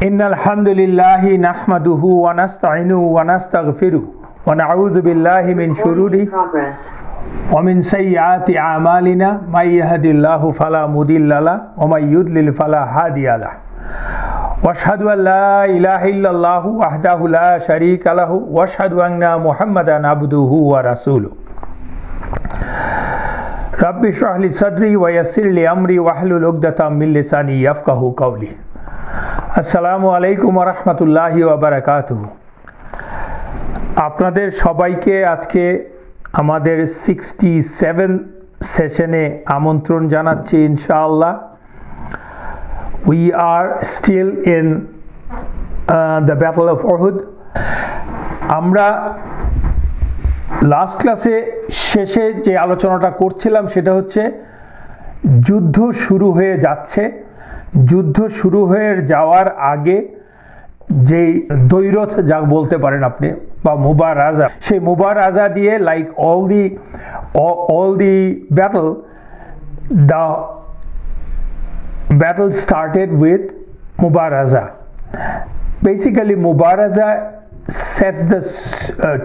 ইন্নাল হামদুলিল্লাহি নাহমাদুহু ওয়া নাস্তাঈনুহু ওয়া নাস্তাগফিরুহু ওয়া নাউযু বিল্লাহি মিন শুরুরি ওয়া মিন সাইয়্যাতি আমালিনা মাই ইয়াহদিল্লাহু ফালা মুদিল্লা লাহু ওয়া মাই ইউদ্লিল ফালা হাদিয়া লাহু ওয়া আশহাদু আল লা ইলাহা ইল্লাল্লাহু ওয়াহদাহু লা শারীকা লাহু ওয়া আশহাদু আন্না মুহাম্মাদান আবদুহু ওয়া রাসূলুহু রাব্বি ইশরাহ লি সাদরি ওয়া ইয়াসসির লি আমরি ওয়াহলুল উকদাতাম মিন লিসানি ইয়াফকাহু কাওলি। আসসালামু আলাইকুম ওয়া রাহমাতুল্লাহি ওয়া বারাকাতুহু। আপনাদের সবাইকে আজকে আমাদের 67 সেশনে আমন্ত্রণ জানাচ্ছি ইনশাআল্লাহ। We are still in the Battle of Uhud. আমরা লাস্ট ক্লাসে শেষে যে আলোচনাটা করছিলাম সেটা হচ্ছে যুদ্ধ শুরু হয়ে যাচ্ছে, যুদ্ধ শুরু হয়ে যাওয়ার আগে যেই দৈরথ যা বলতে পারেন আপনি বা মুবারাজা, সেই মুবারাজা দিয়ে like all the battle started with mubaraza. Basically mubaraza sets the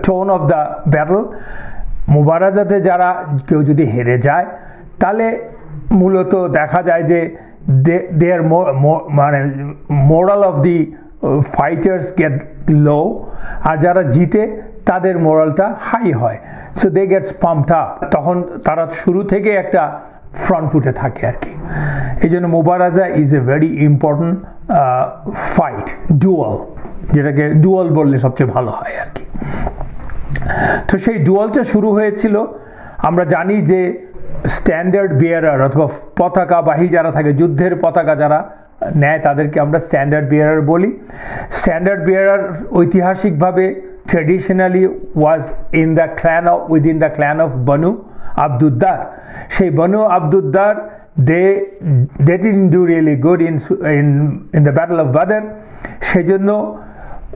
tone of the battle. মুবারাজাতে যারা কেউ যদি হেরে যায় তাহলে মূলত দেখা যায় যে their মানে moral of the fighters get low, আর যারা জিতে তাদের মোরালটা হাই হয়, so they get pumped up. তখন তারা শুরু থেকে একটা ফ্রন্ট ফুটে থাকে আর কি। এই জন্য মুবারাজা is a very important fight, duel, যেটাকে ডুয়াল বললে সবচেয়ে ভালো হয় আর কি। তো সেই ডুয়ালটা শুরু হয়েছিল, আমরা জানি যে স্ট্যান্ডার্ড বিয়ারার অথবা পতাকাবাহী যারা থাকে, যুদ্ধের পতাকা যারা নেয় তাদেরকে আমরা স্ট্যান্ডার্ড বিয়ারার বলি। স্ট্যান্ডার্ড বিয়ারার ঐতিহাসিকভাবে traditionally was within the clan of Banu Abduddar. সেই Banu Abduddar, they didn't do really good in the Battle of Badr. সেজন্য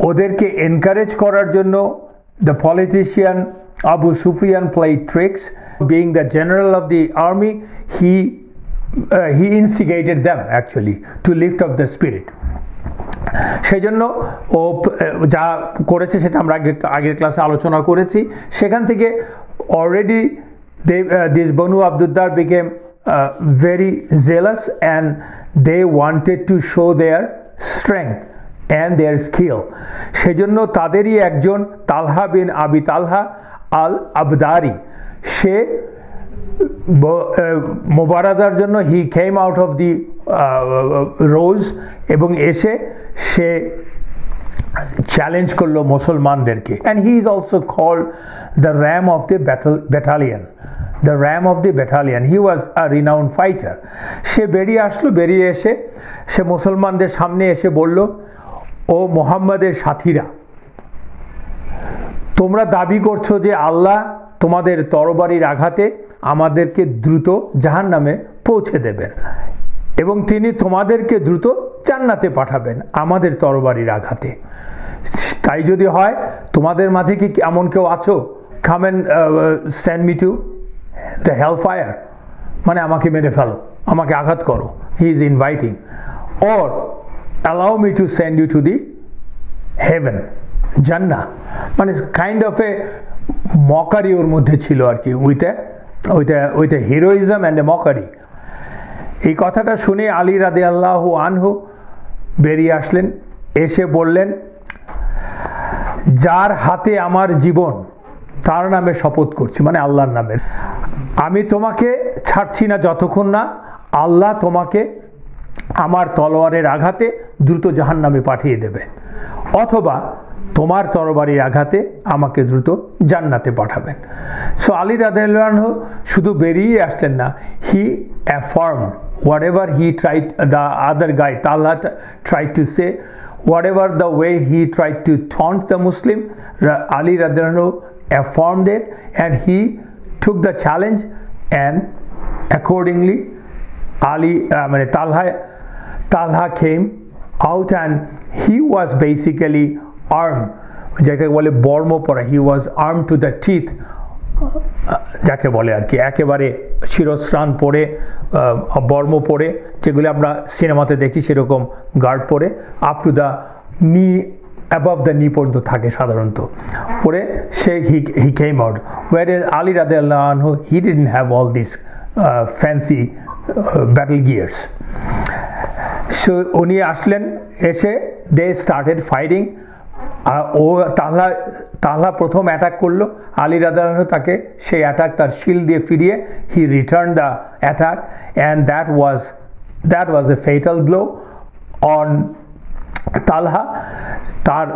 ওদেরকে এনকারেজ করার জন্য the politician Abu Sufyan played tricks. Being the general of the army, he instigated them actually to lift up the spirit. সেই জন্য ও যা করেছে সেটা আমরা আগের ক্লাসে আলোচনা করেছি। সেখান থেকে already this Banu Abduddar became very zealous and they wanted to show their strength and their skill. সেজন্য তাদেরই একজন তালহা বিন আবি তালহা আল আবদারি, সে মুবারাজার জন্য হি কেম আউট অফ দি রোজ এবং এসে সে চ্যালেঞ্জ করলো মুসলমানদেরকে। And he is also called the ram of the battalion, the ram of the battalion. He was a renowned fighter. সে বেরিয়ে আসলো, বেরিয়ে এসে সে মুসলমানদের সামনে এসে বলল, ও মুহাম্মাদের সাথীরা, তোমরা দাবি করছো যে আল্লাহ তোমাদের তরবারির আঘাতে আমাদেরকে দ্রুত জাহান্নামে পৌঁছে দেবেন এবং তিনি তোমাদেরকে দ্রুত জান্নাতে পাঠাবেন আমাদের তরবারির আঘাতে। তাই যদি হয়, তোমাদের মাঝে কি এমন কেউ আছো, come and send me to the hell fire, মানে আমাকে মেরে ফেলো, আমাকে আঘাত করো। He is inviting, or allow me to send you to the heaven, জান্নাহ। মানে কাইন্ড অফ এ মকারি ওর মধ্যে ছিল আর কি, with a heroism and a mockery. এই কথাটা শুনে আলী রাদিয়াল্লাহু আনহু বেরিয়ে আসলেন, এসে বললেন, যার হাতে আমার জীবন তার নামে শপথ করছি, মানে আল্লাহর নামে, আমি তোমাকে ছাড়ছি না যতক্ষণ না আল্লাহ তোমাকে আমার তলোয়ারের আঘাতে দ্রুত জাহান্নামে পাঠিয়ে দেবে, অথবা তোমার তরবারির আঘাতে আমাকে দ্রুত জান্নাতে পাঠাবেন। সো আলী রাদিয়াল্লাহু আনহু শুধু বেরিয়ে আসলেন না, হি affirmed whatever he tried, the other guy Talha tried to say, whatever the way he tried to taunt the Muslim, Ali radhiyallahu anhu affirmed it and he took the challenge, and accordingly Talha came out and he was basically armed, যাকে বলে বর্ম পরা, he was armed to the teeth, যাকে বলে আর কি একেবারে শিরস্ত্রাণ পরে বর্ম পরে যেগুলি আমরা সিনেমাতে দেখি সেরকম গার্ড পরে আপ টু দ্য নি above the knee পর্যন্ত থাকে সাধারণত পরে সে he came out whereas Ali radhiyallahu anhu he didn't have all these fancy battle gears so উনি আসলেন এসে they started fighting ও তাহলা প্রথম অ্যাটাক করলো আলী রাদিয়াল্লাহু আনহু তাকে সেই অ্যাটাক তার শিল্ড দিয়ে ফিরিয়ে he returned the attack and that was a fatal blow on তালহা তার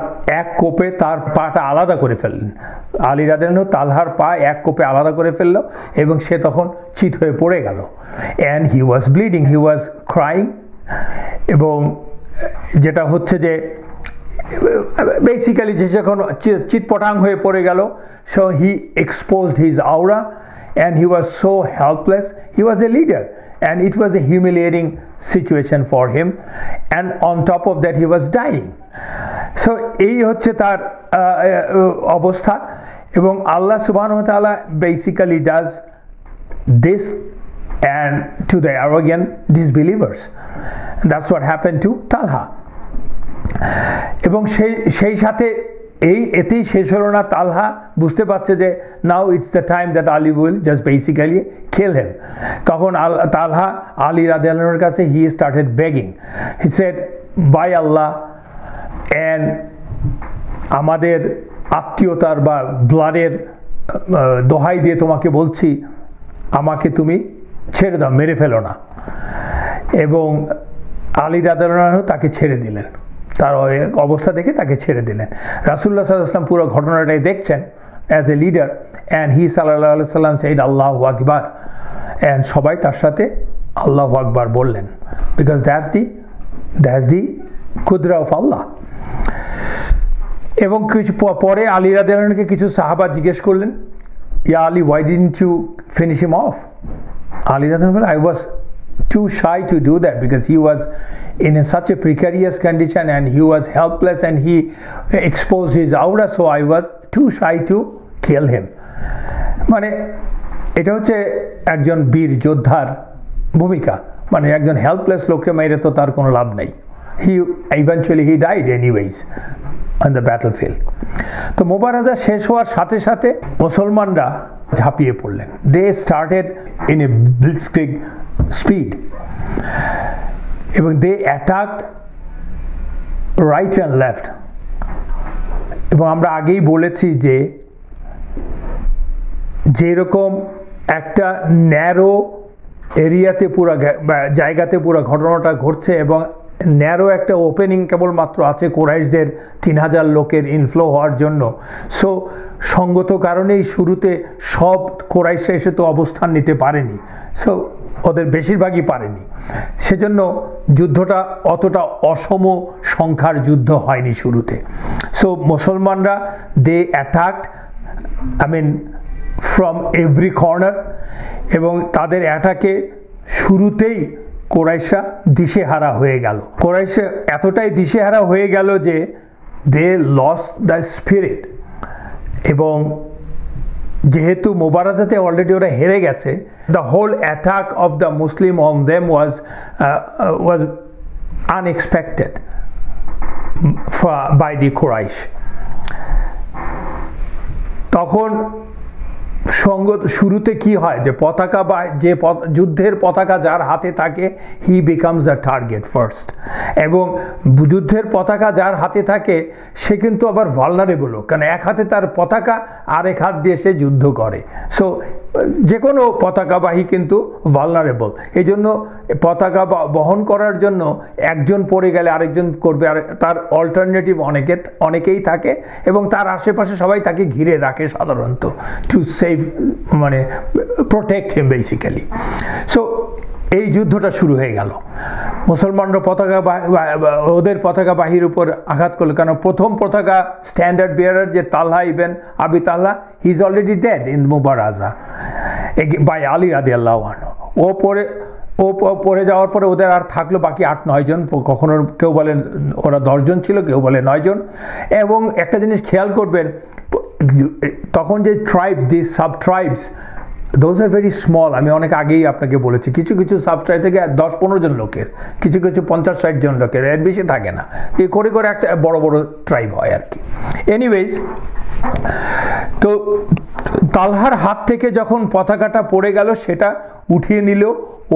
এক কোপে তার পাটা আলাদা করে ফেললেন আলী রাদিয়াল্লাহু আনহু তালহার পা এক কোপে আলাদা করে ফেলল এবং সে তখন চিত হয়ে পড়ে গেল and he was bleeding he was crying এবং যেটা হচ্ছে যে basically যে যখন চিৎপটাং হয়ে পড়ে গেল so he exposed his aura and he was so helpless he was a leader and it was a humiliating situation for him and on top of that he was dying so এই হচ্ছে তার অবস্থা এবং আল্লাহ সুবহানাহু ওয়া তাআলা basically does this and to the arrogant disbelievers that's what happened to Talha এবং সেই সাথে এতেই শেষ হলো না তালহা বুঝতে পারছে যে now it's the time that Ali will just basically kill him তখন তালহা আলী রাদিয়াল্লাহু আনহুর কাছে he started begging he said by Allah and আমাদের আত্মীয়তার বা ব্লাডের দোহাই দিয়ে তোমাকে বলছি আমাকে তুমি ছেড়ে দাও মেরে ফেলো না এবং আলী রাদিয়াল্লাহু আনহু তাকে ছেড়ে দিলেন তার অবস্থা দেখে তাকে ছেড়ে দিলেন রাসূলুল্লাহ সাল্লাল্লাহু আলাইহি ওয়াসাল্লাম পুরো ঘটনাটাই দেখছেন as a leader and he সাল্লাল্লাহু আলাইহি ওয়াসাল্লাম সেড আল্লাহু আকবার অ্যান্ড সবাই তার সাথে আল্লাহু আকবার বললেন বিকজ দ্যাটস দি কুদরা অফ আল্লাহ এবং কিছু পরে আলী রাদিয়াল্লাহু আনহুকে কিছু সাহাবা জিজ্ঞেস করলেন ইয়া Ali why didn't you finish him off Ali রাদিয়াল্লাহু আনহু I was too shy to do that because he was in such a precarious condition and he was helpless and he exposed his aura so I was too shy to kill him মানে এটা হচ্ছে একজন বীর যোদ্ধার ভূমিকা মানে একজন helpless লোককে মেরে তো তার কোনো লাভ নেই he died anyways on the battlefield তো মুবারাজা শেষ হওয়ার সাথে সাথে মুসলমানরা ঝাঁপিয়ে পড়লেন they started in a blitzkrieg speed এবং they attacked right and left এবং আমরা আগেই বলেছি যে যেরকম একটা ন্যারো এরিয়াতে পুরো জায়গাতে পুরো ঘটনাটা ঘটছে এবং ন্যারো একটা ওপেনিং কেবলমাত্র আছে কুরাইশদের 3000 লোকের ইনফ্লো হওয়ার জন্য সো সঙ্গত কারণেই শুরুতে সব কুরাইশরা এসে তো অবস্থান নিতে পারেনি সো ওদের বেশিরভাগই পারেনি সেজন্য যুদ্ধটা অতটা অসম সংখ্যার যুদ্ধ হয়নি শুরুতে সো মুসলমানরা they attacked I mean from every corner এবং তাদের অ্যাটাকে শুরুতেই কুরাইশরা দিশেহারা হয়ে গেল কুরাইশরা এতটাই দিশেহারা হয়ে গেল যে দে লস্ট দ্য স্পিরিট এবং যেহেতু মুবারাজাতে অলরেডি ওরা হেরে গেছে the whole attack of the Muslim on them was unexpected by the Quraysh তখন শুরুতে কি হয় যে পতাকা বা যে যুদ্ধের পতাকা যার হাতে থাকে হি বিকামস দ্য টার্গেট ফার্স্ট এবং যুদ্ধের পতাকা যার হাতে থাকে সে কিন্তু আবার ভালনারেবল কারণ এক হাতে তার পতাকা আর এক হাত দিয়ে সে যুদ্ধ করে সো যে কোনো পতাকাবাহী কিন্তু ভালনারেবল এই জন্য পতাকা বহন করার জন্য একজন পড়ে গেলে আরেকজন করবে আর তার অল্টারনেটিভ অনেকেই থাকে এবং তার আশেপাশে সবাই তাকে ঘিরে রাখে সাধারণত টু সেভ মানে প্রোটেক্ট হিম বেসিক্যালি সো এই যুদ্ধটা শুরু হয়ে গেল মুসলমানরা পতাকা ওদের পতাকাবাহীর উপর আঘাত করলো কারণ প্রথম পতাকা স্ট্যান্ডার্ড বিয়ারার যে Talha ibn Abi Talha he is already dead in মুবারাজা বাই আলী রাদিয়াল্লাহু আনহু ও পড়ে যাওয়ার পরে ওদের আর থাকলো বাকি 8-9 জন কখনো কেউ বলেন ওরা 10 জন ছিল কেউ বলে 9 জন এবং একটা জিনিস খেয়াল করবেন তখন যে tribes the sub tribes those are very small. আমি অনেক আগেই আপনাকে বলেছি, কিছু কিছু সাবট্রাইব থেকে 10-15 জন লোকের, কিছু কিছু 50-60 জন লোকের, এর বেশি থাকে না। এই করে করে একটা বড় বড় ট্রাইব হয় আর কি। এনিওয়েজ, তো তালহার হাত থেকে যখন পতাকাটা পড়ে গেল, সেটা উঠিয়ে নিল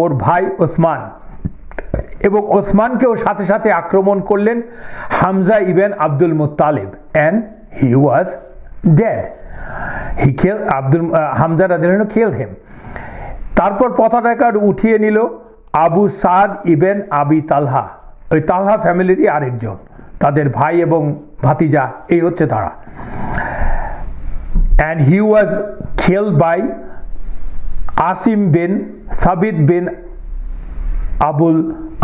ওর ভাই ওসমান, এবং ওসমানকেও সাথে সাথে আক্রমণ করলেন Hamza ibn Abdul Muttalib, and he was dead. He killed Hamza radhiyallahu killed him. তারপর পতাকা উঠিয়ে নিল আবু সাদ ইবেন আবি তালহা, ওই তালহা ফ্যামিলিরই আরেকজন, তাদের ভাই এবং ভাতিজা, এই হচ্ছে তারা। And he was killed by Asim বিন সাবিত বিন আবুল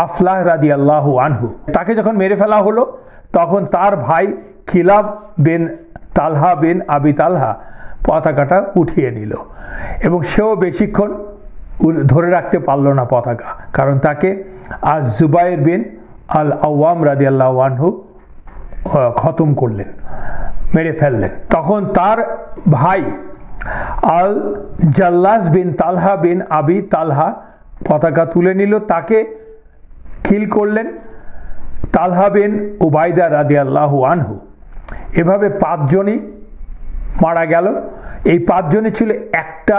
আফলাহ রাদিয়াল্লাহু আনহু। তাকে যখন মেরে ফেলা হলো, তখন তার ভাই খিলাব বিন তালহা বিন আবি তালহা পতাকাটা উঠিয়ে নিল, এবং সেও বেশিক্ষণ ধরে রাখতে পারল না পতাকা, কারণ তাকে আজ জুবাইর বিন আল আওয়াম রাদিয়াল্লাহু আনহু খতম করলেন, মেরে ফেললেন। তখন তার ভাই আল জাল্লাস বিন তালহা বিন আবি তালহা পতাকা তুলে নিল, তাকে কিল করলেন তালহা বিন উবাইদা রাদিয়াল্লাহু আনহু। এভাবে 5 জনই মারা গেল। এই 5 জনই ছিল একটা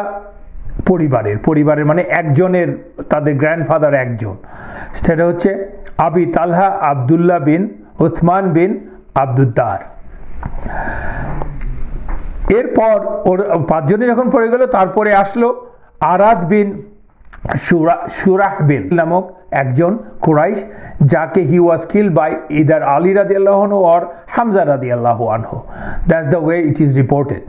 পরিবারের মানে একজনের, তাদের গ্র্যান্ডফাদার একজন, সেটা হচ্ছে আবি তালহা আবদুল্লাহ বিন উসমান বিন আব্দুদ্দার। এরপর ওর 5 জনই যখন পড়ে গেল, তারপরে আসলো আরাদ বিন সুরাহবিল নামক একজন কুরাইশ, যাকে he was killed by either Ali রাদিয়াল্লাহু আনহু অর হামজা রাদিয়াল্লাহু আনহু। That's the way it is reported.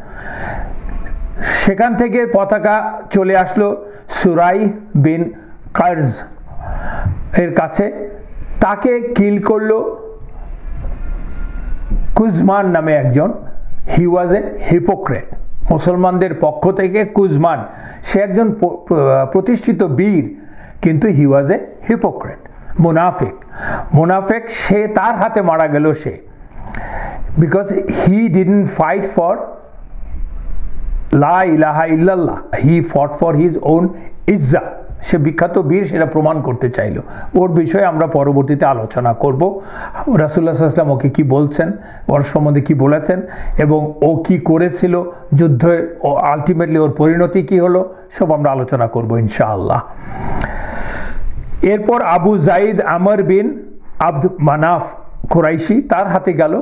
সেখান থেকে পতাকা চলে আসলো সুরাই বিন কার্জ এর কাছে, তাকে কিল করলো কুজমান নামে একজন। হি ওয়াজ এ হিপোক্রেট। মুসলমানদের পক্ষ থেকে কুজমান, সে একজন প্রতিষ্ঠিত বীর, কিন্তু হি ওয়াজ এ হিপোক্রেট, মুনাফিক। সে, তার হাতে মারা গেল সে, because he didn't fight for লা ইলাহা ইল্লাল্লাহ, he fought for his own ইজ্জা। সে বিখ্যাত বীর, সেটা প্রমাণ করতে চাইল। ওর বিষয়ে আমরা পরবর্তীতে আলোচনা করব। রাসূলুল্লাহ সাল্লাল্লাহু আলাইহি ওয়াসাল্লাম ওকে কি বলছেন, ওর সম্বন্ধে কি বলেছেন, এবং ও কি করেছিল যুদ্ধে, ও আলটিমেটলি ওর পরিণতি কি হলো, সব আমরা আলোচনা করব ইনশাআল্লাহ। এরপর আবু জাইদ আমর বিন আব্দ মানাফ কুরাইশি, তার হাতে গেল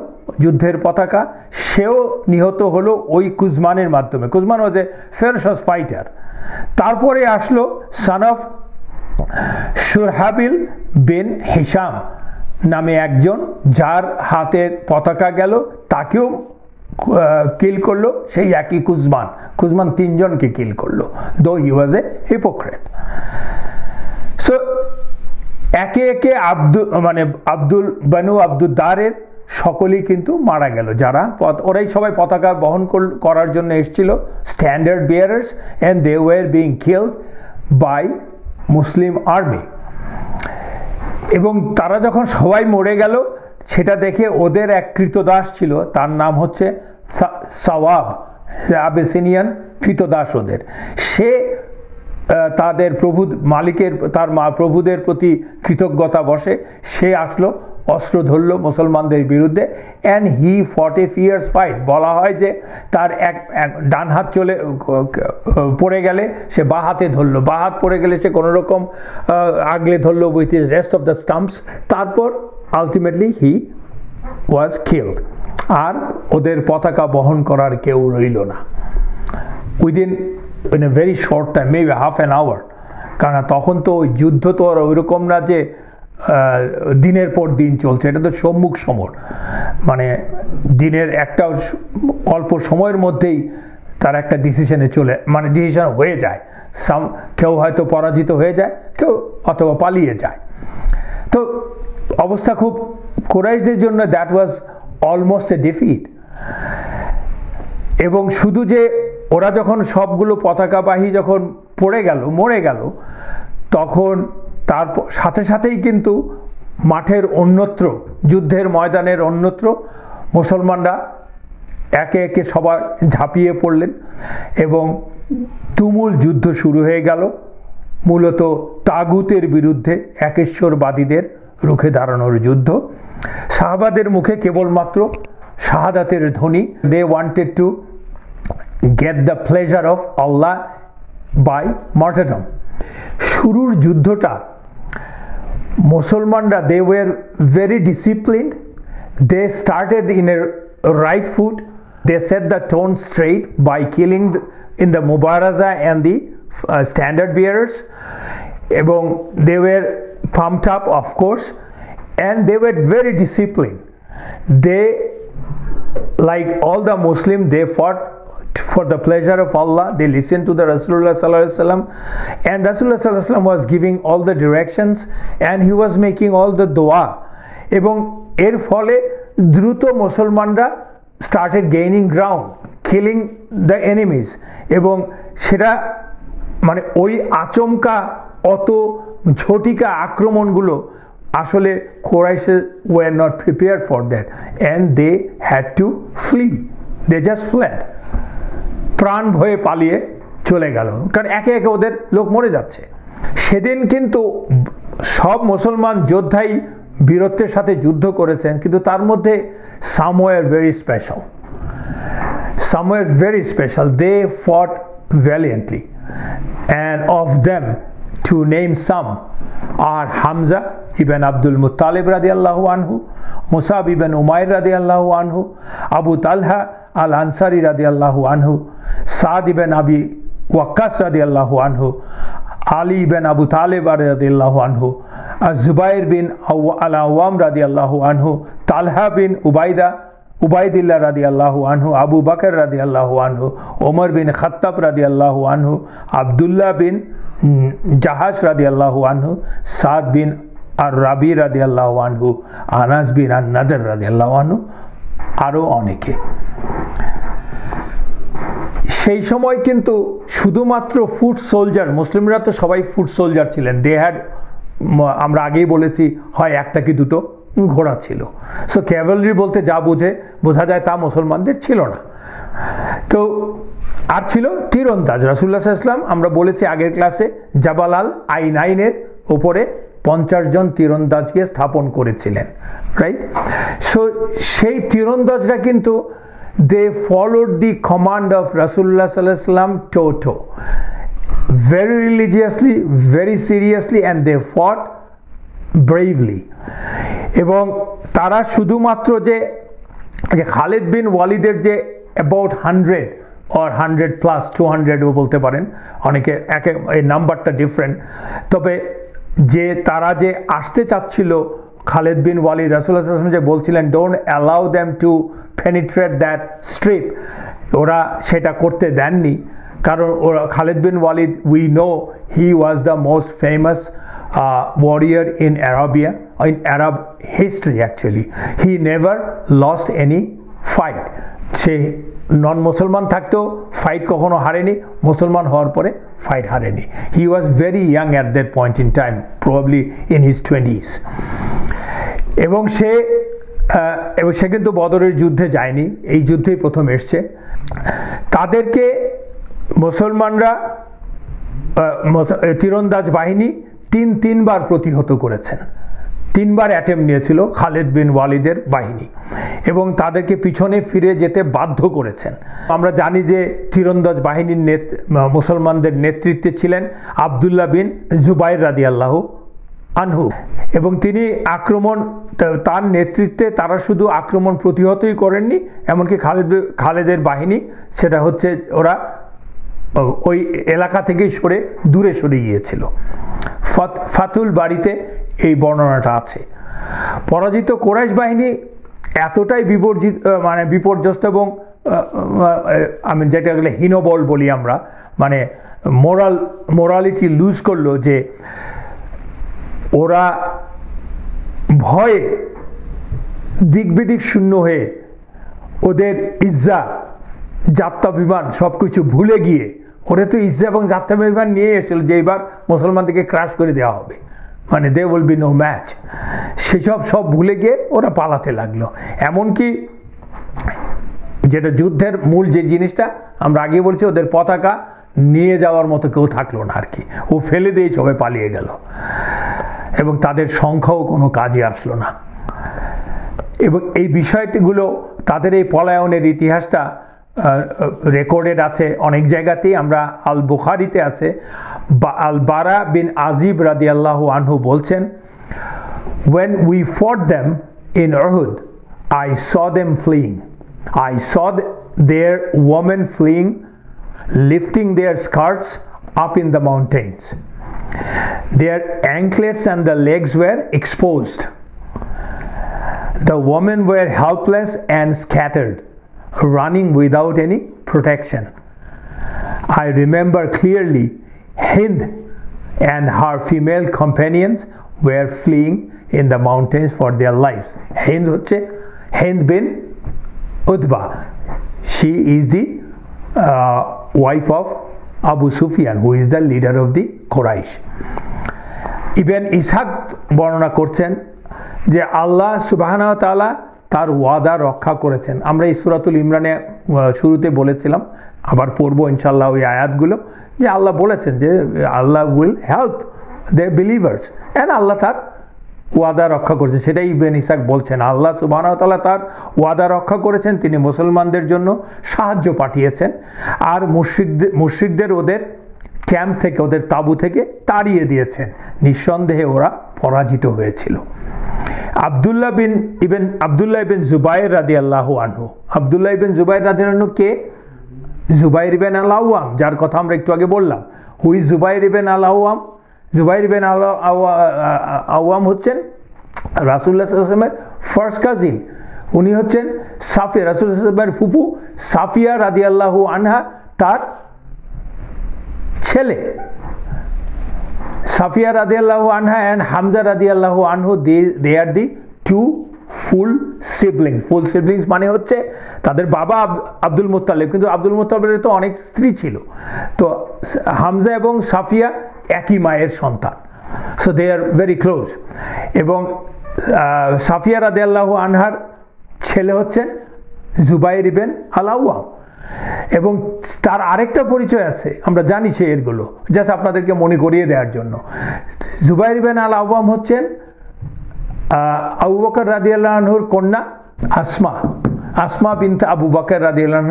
যুদ্ধের পতাকা। সেও নিহত হলো ওই কুজমানের মাধ্যমে। কুজমান ওয়াজ এ ফেরোসাস ফাইটার। তারপরে আসলো সান অফ শুরহাবিল বিন হিশাম নামে একজন, যার হাতে পতাকা গেল, তাকেও কিল করলো সেই একই কুজমান। 3 জনকে কিল করলো, দো হি ওয়াজ এ হিপোক্রেট। সো একে একে আব্দুল বানু আব্দুদ্দারের সকলেই কিন্তু মারা গেল, যারা ওরাই সবাই পতাকা বহন করার জন্য এসেছিল, standard bearers, and they were being killed by Muslim army. এবং তারা যখন সবাই মরে গেল, সেটা দেখে ওদের এক কৃতদাস ছিল, তার নাম হচ্ছে সাওয়াব, আবেসিনিয়ান কৃতদাস ওদের। সে তাদের প্রভুদের প্রতি কৃতজ্ঞতা বসে সে আসলো, অস্ত্র ধরল মুসলমানদের বিরুদ্ধে, অ্যান্ড হি ফট এ ফিয়ার্স ফাইট। বলা হয় যে তার এক ডান হাত পড়ে গেলে সে বাঁ হাতে ধরলো, বাঁ হাত পড়ে গেলে সে কোনো রকম আগলে ধরলো with his rest of the stamps. তারপর আলটিমেটলি হি ওয়াজ কিলড। আর ওদের পতাকা বহন করার কেউ রইল না। in a very short time, maybe half an hour, কারণ তখন তো ওই যুদ্ধ তো আর ওইরকম না যে দিনের পর দিন চলছে, এটা তো সম্মুখ সমর, মানে দিনের একটা অল্প সময়ের মধ্যেই তার একটা ডিসিশন হয়ে যায়। কেউ হয়তো পরাজিত হয়ে যায়, কেউ অথবা পালিয়ে যায়। তো অবস্থা খুব, কুরাইশদের জন্য that was almost A defeat. এবং শুধু যে ওরা যখন সবগুলো পতাকাবাহী যখন মরে গেল, তখন তার সাথে সাথেই কিন্তু মাঠের অন্যত্র, যুদ্ধের ময়দানের অন্যত্র মুসলমানরা একে একে সবাই ঝাঁপিয়ে পড়লেন, এবং তুমুল যুদ্ধ শুরু হয়ে গেল, মূলত তাগুতের বিরুদ্ধে একেশ্বরবাদীদের রুখে দাঁড়ানোর যুদ্ধ। সাহাবাদের মুখে কেবলমাত্র শাহাদাতের ধ্বনি। They wanted to get the pleasure of Allah by martyrdom. শুরুর যুদ্ধটা মুসলমানরা they were very disciplined. They started in a right foot. They set the tone straight by killing in the Mubaraza and the standard bearers. এবং they were pumped up, of course, and they were very disciplined. They, like all the Muslims, they fought for the pleasure of Allah. They listened to the Rasulullah sallallahu alaihi wasallam, and Rasulullah sallallahu alaihi wasallam was giving all the directions, and he was making all the dua. এবং এর ফলে দ্রুত মুসলমানরা started gaining ground, killing the enemies. এবং সেটা মানে ওই আচমকা অত ঝটিকা আক্রমণগুলো আসলে Quraish were not prepared for that, and they had to flee. They just fled. প্রাণ ভয়ে পালিয়ে চলে গেল, কারণ একে একে ওদের লোক মরে যাচ্ছে। সেদিন কিন্তু সব মুসলমান যোদ্ধাই বীরত্বের সাথে যুদ্ধ করেছেন, কিন্তু তার মধ্যে somewhere very special they fought valiantly, and of them to name some are Hamza ibn Abdul Muttalib radiyallahu anhu, Musab ibn Umair radiyallahu anhu, Abu Talha al-Ansari radiyallahu anhu, Saad ibn Abi Waqqas radiyallahu anhu, Ali ibn Abu Talib radiyallahu anhu, Zubair bin al-Awwam radiyallahu anhu, Talha bin Ubaidillah radiyallahu anhu, Abu Bakr radiyallahu anhu, Umar bin Khattab radiyallahu anhu, Abdullah bin Jahash radiyallahu anhu, Saad bin Ar-Rabi radiyallahu anhu, Anas bin An-Nadr radiyallahu anhu, আরও অনেকে। সেই সময় কিন্তু শুধুমাত্র foot soldier, মুসলিমরা তো সবাই foot soldier ছিলেন। দে হ্যাড, আমরা আগেই বলেছি, হয় একটা কি দুটো ঘোড়া ছিল। সো ক্যাভেলরি বলতে যা বোঝা যায় তা মুসলমানদের ছিল না। তো আর ছিল তীরন্দাজ। রাসূলুল্লাহ সাল্লাল্লাহু আলাইহি ওয়াসাল্লাম, আমরা বলেছি আগের ক্লাসে, জাবাল আল আইনাইনের ওপরে 50 জন তীরন্দাজকে স্থাপন করেছিলেন, রাইট? সো সেই তীরন্দাজরা কিন্তু they followed the command of Rasulullah sallallahu alaihi wasallam toto, very religiously, very seriously, and they fought bravely. এবং তারা শুধুমাত্র যে খালিদ বিন ওয়ালিদের যে about 100 or 100 plus 200 ও বলতে পারেন, অনেকে এই নাম্বারটা ডিফারেন্ট, তবে যে তারা যে আসতে চাচ্ছিল খালিদ বিন ওয়ালিদ, রাসূলুল্লাহ সাল্লাল্লাহু আলাইহি ওয়াসাল্লাম যে বলছিলেন don't allow them to penetrate that strip, ওরা সেটা করতে দেননি। কারণ ওরা, Khalid bin Walid, we know he was the most famous warrior in Arabia, in Arab history actually. He never lost any fight. সে নন মুসলমান থাকতেও ফাইট কখনো হারেনি, মুসলমান হওয়ার পরে ফাইট হারেনি। He was very young at that point in time, probably in his 20s। এবং সে কিন্তু বদরের যুদ্ধে যায়নি, এই যুদ্ধেই প্রথম এসছে। তাদেরকে মুসলমানরা তীরন্দাজ বাহিনী তিনবার প্রতিহত করেছেন। 3 বার অ্যাটেম্প নিয়েছিল খালিদ বিন ওয়ালিদের বাহিনী, এবং তাদেরকে পিছনে ফিরে যেতে বাধ্য করেছেন। আমরা জানি যে তীরন্দাজ বাহিনীর মুসলমানদের নেতৃত্বে ছিলেন আবদুল্লাহ বিন জুবাইর রাদিয়াল্লাহু আনহু, এবং তিনি তার নেতৃত্বে তারা শুধু আক্রমণ প্রতিহতই করেননি, এমনকি খালিদের বাহিনী সেটা হচ্ছে ওরা ওই এলাকা থেকেই দূরে সরে গিয়েছিল। ফাতুল বাড়িতে এই বর্ণনাটা আছে। পরাজিত কুরাইশ বাহিনী এতটাই বিপর্যস্ত এবং আমি যেটা গেলে হীনবল বলি আমরা, মানে মোরালিটি লুজ করলো, যে ওরা ভয়ে দিকবিদিক শূন্য হয়ে ওদের ইজ্জা, যাত্রাভিমান সব কিছু ভুলে গিয়ে, ওরা তো ইজ্জা এবং যাত্রাভিমান নিয়ে এসেছিল যে এবার মুসলমানদেরকে ক্রাশ করে দেওয়া হবে, মানে they will be no match. সেসব ভুলে গিয়ে ওরা পালাতে লাগলো। এমনকি যেটা যুদ্ধের মূল যে জিনিসটা আমরা আগে বলছি, ওদের পতাকা নিয়ে যাওয়ার মতো কেউ থাকলো না আর কি, ও ফেলে দিয়ে সবাই পালিয়ে গেল এবং তাদের সংখ্যাও কোনো কাজে আসলো না। এবং এই বিষয়টিগুলো, তাদের এই পলায়নের ইতিহাসটা রেকর্ডেড আছে অনেক জায়গাতেই। আমরা আল বুখারিতে আছে, আল বারা বিন আজিব রাদিয়াল্লাহু আনহু বলছেন, when we fought them in Uhud, I saw them fleeing. I saw their women fleeing, lifting their skirts up in the mountains. Their anklets and the legs were exposed. The women were helpless and scattered, running without any protection. I remember clearly Hind and her female companions were fleeing in the mountains for their lives. Hind bin Utbah. She is the wife of Abu Sufyan, who is the leader of the Quraysh. Ibn Ishaq বর্ণনা করছেন যে আল্লাহ সুবহানাহু ওয়া তাআলা তার ওয়াদা রক্ষা করেছেন। আমরা এই সূরাতুল ইমরানে শুরুতে বলেছিলাম, আবার পড়বো ইনশাআল্লাহ ওই আয়াতগুলো, যে আল্লাহ বলেছেন যে Allah will help the believers, and Allah তার ওয়াদা রক্ষা করেছেন। সেটাই ইবন ইসহাক বলছেন, আল্লাহ সুবহানাহু ওয়া তাআলা তার ওয়াদা রক্ষা করেছেন, তিনি মুসলমানদের জন্য সাহায্য পাঠিয়েছেন, আর মুশরিকদের ওদের ক্যাম্প থেকে, ওদের তাঁবু থেকে তাড়িয়ে দিয়েছেন। নিঃসন্দেহে ওরা পরাজিত হয়েছিল। আব্দুল্লাহ ইবিন জুবাইর রাদিয়াল্লাহু আনহু। আব্দুল্লাহ ইবিন জুবাইর রাদিয়াল্লাহু আনহু কে? জুবাইর ইবিন আল আওয়াম, যার কথা আমরা একটু আগে বললাম। হুই জুবাইর ইবিন আল আওয়াম? জুবাইর ইবিন আল আওয়াম হচ্ছেন রাসূলুল্লাহ সাল্লাল্লাহু আলাইহি ওয়াসাল্লামের ফার্স্ট কাজিন। উনি হচ্ছেন সাফিয়া, রাসূলুল্লাহ সাল্লাল্লাহু আলাইহি ওয়াসাল্লামের ফুফু সাফিয়া রাদিয়াল্লাহু আনহা তার ছেলে। সাফিয়া রাদিয়াল্লাহু আনহা and হামজা রাদিয়াল্লাহু আনহু, they are the two full siblings. Full siblings মানে হচ্ছে তাদের বাবা আব্দুল মুত্তালিব, কিন্তু আব্দুল মুত্তালিবের তো অনেক স্ত্রী ছিল, তো হামজা এবং সাফিয়া একই মায়ের সন্তান, so they are very close. এবং সাফিয়া রাদিয়াল্লাহু আনহার ছেলে হচ্ছেন জুবাইর ইবিন আল আওয়াম। এবং তার আরেকটা পরিচয় আছে, আমরা জানি সে এরগুলো, জাস্ট আপনাদেরকে মনে করিয়ে দেওয়ার জন্য। জুবাইর ইবিন আল আওয়াম হচ্ছেন আবু বকর রাদিয়াল্লাহু আনহুর কন্যা আসমা বিনতে আবু বকর রাদিয়াল্লাহু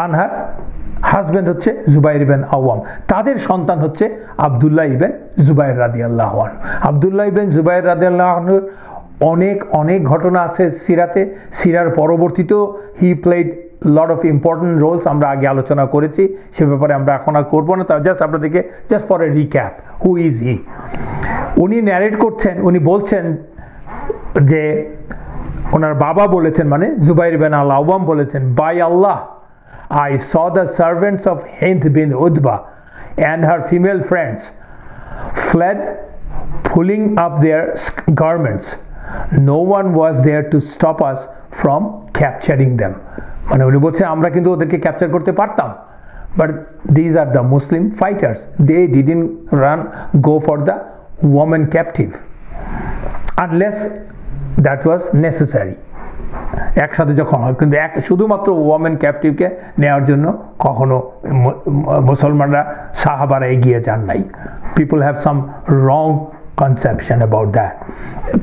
আনহার হাজবেন্ড হচ্ছে জুবাইর ইবিন আওয়াম। তাদের সন্তান হচ্ছে আব্দুল্লাহ ইবিন জুবাইর রাদিয়াল্লাহু আনহু। আব্দুল্লাহ ইবিন জুবাইর রাদিয়াল্লাহু আনহুর অনেক ঘটনা আছে সিরাতে। সিরার পরবর্তীতেও he played lot of important roles, আমরা আগে আলোচনা করেছি, সে ব্যাপারে আমরা এখন আর করবো না। তা জাস্ট আপনাদেরকে just for a recap, who is he. উনি ন্যারেট করছেন, উনি বলছেন যে ওনার বাবা বলেছেন, মানে জুবাইর বিন আল আওয়াম বলেছেন, by Allah, I saw the servants of Hind bin Utbah and her female friends fled, pulling up their garments. No one was there to stop us from capturing them. মানে উনি বলছেন আমরা কিন্তু ওদেরকে ক্যাপচার করতে পারতাম, but these are the Muslim fighters, they didn't go for the woman captive unless that was necessary. একসাথে যখন হয়, কিন্তু শুধুমাত্র ওয়ামেন ক্যাপটিভকে নেওয়ার জন্য কখনো মুসলমানরা সাহাবারা এগিয়ে যান নাই। People have some wrong conception about that.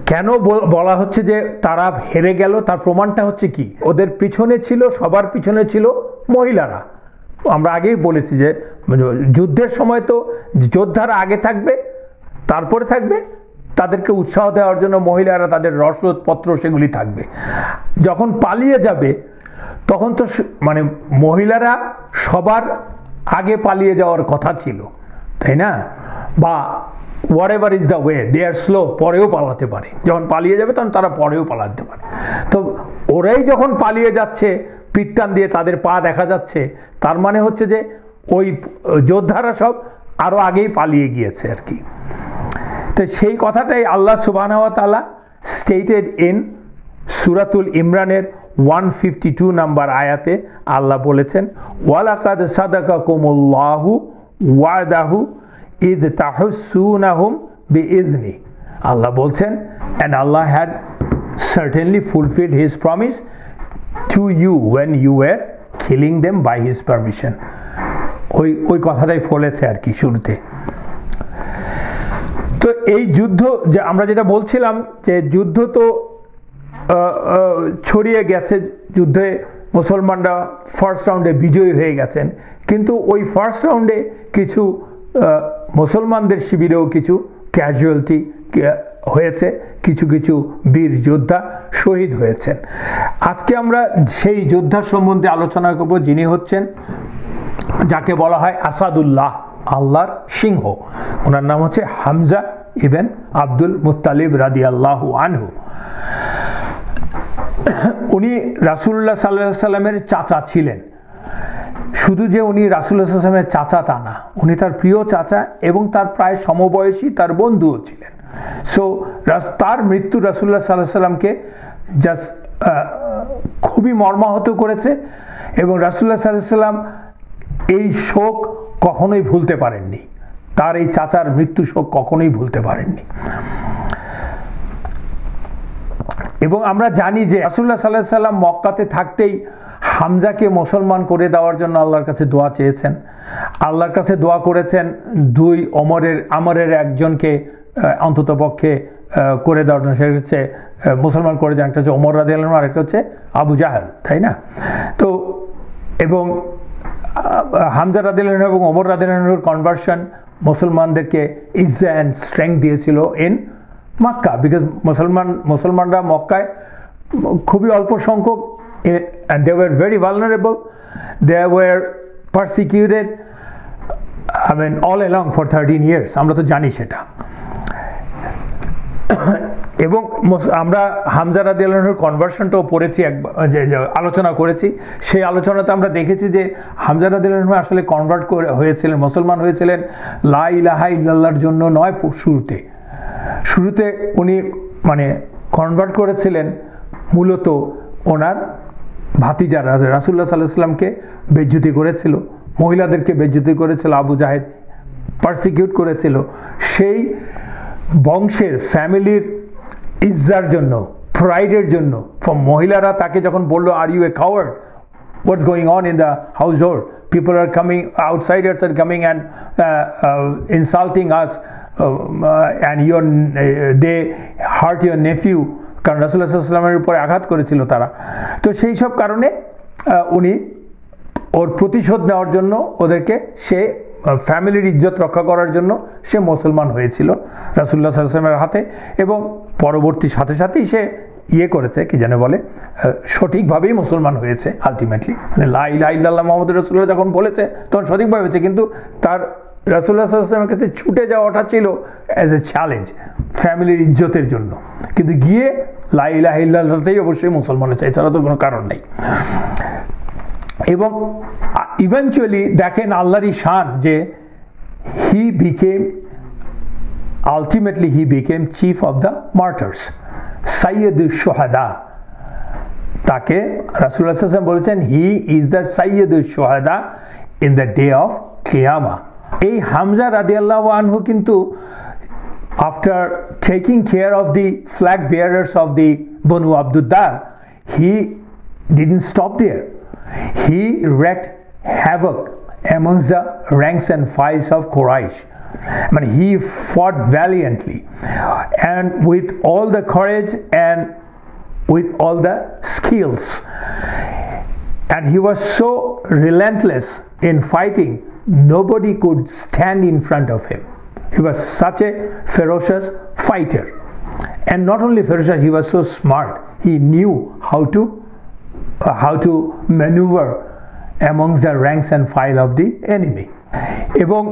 কেন বলা হচ্ছে যে তারা হেরে গেল, তার প্রমাণটা হচ্ছে কি, ওদের পিছনে ছিল, সবার পিছনে ছিল মহিলারা। আমরা আগেই বলেছি যে যুদ্ধের সময় তো যোদ্ধারা আগে থাকবে, তারপরে থাকবে তাদেরকে উৎসাহ দেওয়ার জন্য মহিলারা, তাদের রসদপত্র সেগুলি থাকবে। যখন পালিয়ে যাবে তখন তো মানে মহিলারা সবার আগে পালিয়ে যাওয়ার কথা ছিল, তাই না? বা whatever is the way, they are slow, পরেও পালাতে পারে। যখন পালিয়ে যাবে তখন তারা পরেও পালাতে পারে। তো ওরাই যখন পালিয়ে যাচ্ছে, পিটটান দিয়ে তাদের পা দেখা যাচ্ছে, তার মানে হচ্ছে যে ওই যোদ্ধারা সব আরও আগেই পালিয়ে গিয়েছে আর কি। তো সেই কথাটাই আল্লাহ সুবহানাহু ওয়া তাআলা স্টেটেড ইন সূরাতুল ইমরানের 152 নাম্বার আয়াতে আল্লাহ বলেছেন, ওয়ালাকাদ সাদাকাকুমুল্লাহু ওয়াদাহু ইয তাহুসসুনাহুম বিইযনি। আল্লাহ বলছেন, and Allah had certainly fulfilled his promise to you when you were killing them by his permission. ওই কথাটাই বলেছে আর কি শুরুতে। তো এই যুদ্ধ যে আমরা যেটা বলছিলাম যে যুদ্ধ তো ছড়িয়ে গেছে, যুদ্ধে মুসলমানরা ফার্স্ট রাউন্ডে বিজয়ী হয়ে গেছেন, কিন্তু ওই ফার্স্ট রাউন্ডে কিছু মুসলমানদের শিবিরেও কিছু ক্যাজুয়ালিটি হয়েছে, কিছু কিছু বীর যোদ্ধা শহীদ হয়েছেন। আজকে আমরা সেই যোদ্ধা সম্বন্ধে আলোচনা করব, যিনি হচ্ছেন যাকে বলা হয় আসাদুল্লাহ, আল্লাহর সিংহ। ওনার নাম হচ্ছে হামজা ইবনে আব্দুল মুত্তালিব রাদিয়াল্লাহু আনহু। উনি রাসূলুল্লাহ সাল্লাল্লাহু আলাইহি সাল্লামের চাচা ছিলেন। শুধু যে উনি রাসূলুল্লাহ সাল্লাল্লাহু আলাইহি সাল্লামের চাচা তা না, উনি তার প্রিয় চাচা এবং তার প্রায় সমবয়সী তার বন্ধুও ছিলেন। সো তার মৃত্যু রাসূলুল্লাহ সাল্লাল্লাহু আলাইহি সাল্লামকে জাস্ট খুবই মর্মাহত করেছে এবং রাসূলুল্লাহ সাল্লাল্লাহু আলাইহি সাল্লাম এই শোক কখনোই ভুলতে পারেননি, তার এই চাচার মৃত্যু শোক কখনোই ভুলতে পারেননি। এবং আমরা জানি যে রাসূলুল্লাহ সাল্লাল্লাহু আলাইহি সাল্লাম মক্কাতে থাকতেই হামজাকে মুসলমান করে দেওয়ার জন্য আল্লাহর কাছে দোয়া চেয়েছেন, আল্লাহর কাছে দোয়া করেছেন দুই আমরের একজনকে অন্ততপক্ষে করে দেওয়ার জন্য, সেটা হচ্ছে মুসলমান করে দেন, একটা হচ্ছে ওমর রাদিয়াল্লাহু আনহু আর একটা হচ্ছে আবু জাহেল, তাই না? তো এবং হামজা রাদিয়াল্লাহু আনহু এবং ওমর রাদিয়াল্লাহু আনহুর কনভার্সন মুসলমানদেরকে ইজ্জা অ্যান্ড স্ট্রেংথ দিয়েছিল ইন মক্কা, বিকজ মুসলমানরা মক্কায় খুবই অল্প সংখ্যক, and they were very vulnerable, they were persecuted, I mean all along for 13 years, আমরা তো জানি সেটা। এবং আমরা হামজা রাদিয়াল্লাহু আনহুর কনভার্সনটাও পড়েছি, আলোচনা করেছি। সেই আলোচনাতে আমরা দেখেছি যে হামজা রাদিয়াল্লাহু আনহু আসলে কনভার্ট হয়েছিলেন, মুসলমান হয়েছিলেন লা ইলাহা ইল্লাল্লাহর জন্য নয়, শুরুতে উনি মানে কনভার্ট করেছিলেন মূলত ওনার ভাতিজারা রাসূলুল্লাহ সাল্লাল্লাহু আলাইহি সাল্লামকে বেজ্জতি করেছিল, মহিলাদেরকে বেজ্জতি করেছিল, আবু জাহেদ পারসিকিউট করেছিল, সেই বংশের ফ্যামিলির ইজ্জার জন্য, প্রাইডের জন্য মহিলারা তাকে যখন বলল are you a coward, what's going on in the household, people are coming, outsiders are coming and insulting us, and they hurt your nephew, কারণ রাসূলুল্লাহ সাল্লাল্লাহু আলাইহি ওয়াসাল্লামের উপরে আঘাত করেছিল তারা। তো সেই সব কারণে উনি ওর প্রতিশোধ নেওয়ার জন্য ওদেরকে সে ফ্যামিলির ইজ্জত রক্ষা করার জন্য সে মুসলমান হয়েছিল রাসূলুল্লাহ সাল্লাল্লাহু আলাইহি ওয়াসাল্লামের হাতে, এবং পরবর্তী সাথেই সে করেছে কি যেন বলে, সঠিকভাবেই মুসলমান হয়েছে আলটিমেটলি, মানে লা ইলাহা ইল্লাল্লাহ মুহাম্মাদুর রাসূলুল্লাহ যখন বলেছে তখন সঠিকভাবে হয়েছে, কিন্তু তার রাসূলুল্লাহ সাল্লাল্লাহু আলাইহি ওয়াসাল্লামের কাছে ছুটে যাওয়াটা ছিল অ্যাজ এ চ্যালেঞ্জ ফ্যামিলির ইজ্জতের জন্য, কিন্তু গিয়ে লা ইলাহা ইল্লাল্লাহতেই অবশ্যই মুসলমান হয়েছে, এছাড়া তো কোনো কারণ নেই। এবং ইভেনচুয়ালি দেখেন আল্লাহরই শান যে ultimately he became chief of the martyrs, সাইয়্যিদুশ শুহাদা। তাকে রাসূলুল্লাহ সাল্লাল্লাহু আলাইহি ওয়াসাল্লাম বলেছেন হি ইজ দ্য সাইয়্যিদুশ শুহাদা ইন দ্য ডে অফ কিয়ামা। এই হামজা রাদিয়াল্লাহু আনহু কিন্তু after taking care of the flag bearers of the Banu Abduddar, he didn't stop there. He wreaked havoc amongst the ranks and files of Quraysh. I mean, he fought valiantly and with all the courage and with all the skills, and he was so relentless in fighting, nobody could stand in front of him. He was such a ferocious fighter, and not only ferocious, he was so smart. He knew how to maneuver amongst the ranks and file of the enemy. এবং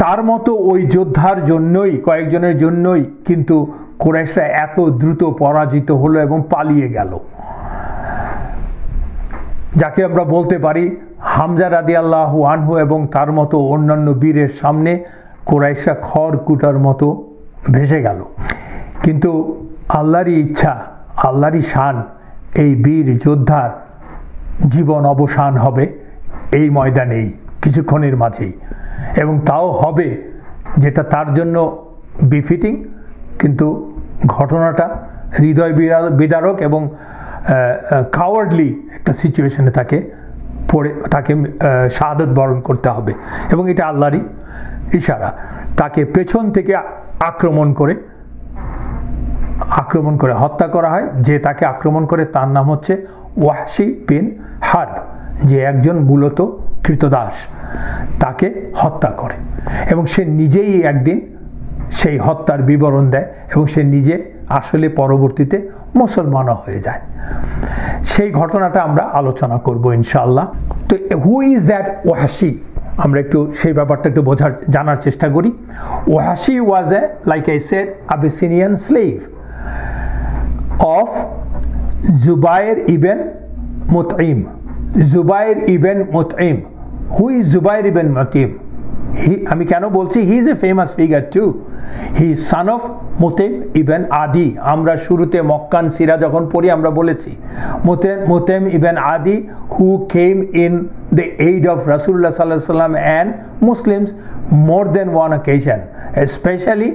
তার মতো ওই যোদ্ধার জন্যই, কয়েকজনের জন্যই কিন্তু কুরাইশরা এত দ্রুত পরাজিত হলো এবং পালিয়ে গেল, যাকে আমরা বলতে পারি হামজা রাদিয়াল্লাহু আনহু এবং তার মতো অন্যান্য বীরের সামনে কুরাইশরা খড়কুটার মতো ভেসে গেল। কিন্তু আল্লাহরই ইচ্ছা, আল্লাহরই শান, এই বীর যোদ্ধার জীবন অবসান হবে এই ময়দানেই কিছুক্ষণের মাঝেই, এবং তাও হবে যেটা তার জন্য বিফিটিং, কিন্তু ঘটনাটা হৃদয় বিদারক এবং কাওয়ার্ডলি একটা সিচুয়েশনে তাকে শাহাদত বরণ করতে হবে, এবং এটা আল্লাহরই ইশারা। তাকে পেছন থেকে আক্রমণ করে হত্যা করা হয়। যে তাকে আক্রমণ করে তার নাম হচ্ছে ওয়াহশি বিন হারব, যে একজন মূলত কৃতদাস, তাকে হত্যা করে, এবং সে নিজেই একদিন সেই হত্যার বিবরণ দেয়, এবং সে নিজে আসলে পরবর্তীতে মুসলমানও হয়ে যায়। সেই ঘটনাটা আমরা আলোচনা করব ইনশাআল্লাহ। তো হু ইজ দ্যাট ওয়াহশি, আমরা একটু সেই ব্যাপারটা একটু জানার চেষ্টা করি। Wahshi was like I said Abyssinian slave of Zubair ibn Mut'im. Zubair ibn Mut'im. Who is Zubair ibn Mut'im? আমি কেন বলছি he is a famous figure too. He is son of Mut'im ibn Adi. আমরা শুরুতে মক্কান সিরা যখন পড়ি আমরা বলেছি Mut'im ibn Adi, who came in the aid of Rasulullah sallallahu alaihi wasallam and Muslims more than one occasion. Especially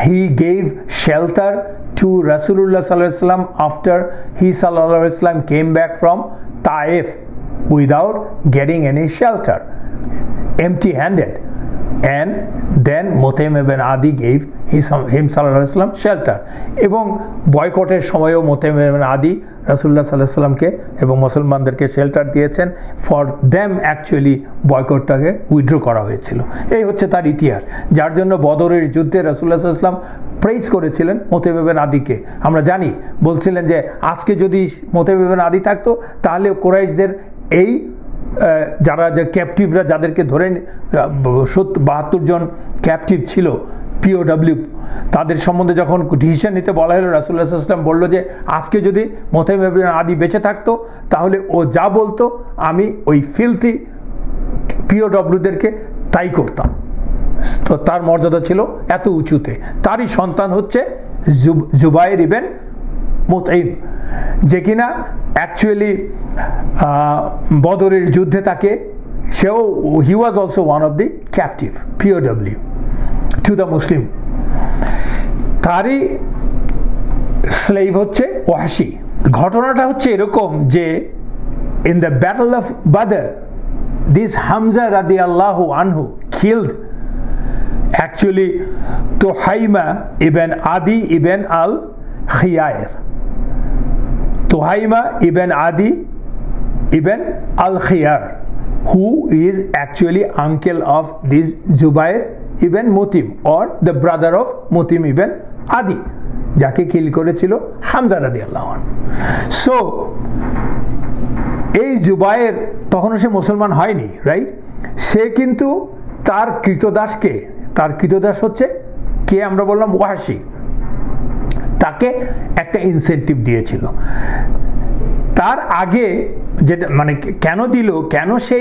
he gave shelter to Rasulullah sallallahu alaihi wasallam after he sallallahu alaihi wasallam came back from Taif without getting any shelter, empty-handed, and then Mut'im ibn Adi gave him sallallahu alaihi wasallam shelter. এবং বয়কটের সময়ও Mut'im ibn Adi রাসূলুল্লাহ সাল্লাল্লাহু আলাইহি ওয়াসাল্লামকে এবং মুসলমানদেরকে shelter দিয়েছেন। For them actually বয়কটটাকে withdraw করা হয়েছিল। এই হচ্ছে তার ইতিহাস, যার জন্য বদরের যুদ্ধে রাসূলুল্লাহ সাল্লাল্লাহু আলাইহি ওয়াসাল্লাম প্রেইজ করেছিলেন Mut'im ibn Adiকে। আমরা জানি বলছিলেন যে আজকে যদি Mut'im ibn Adi থাকতো তাহলে কুরাইশদের এই যারা যে ক্যাপটিভরা, যাদেরকে ধরে 72 জন ক্যাপটিভ ছিল POW, তাদের সম্বন্ধে যখন ডিসিশন নিতে বলা হলো, রাসূলুল্লাহ সাল্লাল্লাহু আলাইহি ওয়াসাল্লাম বলল যে আজকে যদি Mut'im ibn Adi বেঁচে থাকতো তাহলে ও যা বলতো আমি ওই ফিলথি POWদেরকে তাই করতাম। তো তার মর্যাদা ছিল এত উঁচুতে। তারই সন্তান হচ্ছে জুবাইর ইবন মুতঈম, যে কিনা অ্যাকচুয়ালি বদরের যুদ্ধে তাকে he was also one of the captive POW to the Muslim. তারই স্লেভ হচ্ছে ওয়াহশি। ঘটনাটা হচ্ছে এরকম যে in the battle of Badr, this Hamza রাদিয়াল্লাহু আনহু killed actually Tuhaima ibn Adi ibn al-Khiyair. Tuhaima ibn Adi ibn al-Khiyar, who is actually uncle of this Zubair ibn Mut'im, or the brother of Mut'im ibn Adi, যাকে কিল করেছিল হামজা রাদিয়াল্লাহু আনহু। So এই জুবায়ের তখনও সে মুসলমান হয়নি, রাইট? সে কিন্তু তার কৃতদাস হচ্ছে কে, আমরা বললাম ওয়াহশি, তাকে একটা ইনসেন্টিভ দিয়েছিল। তার আগে যেটা মানে কেন দিল, কেন সে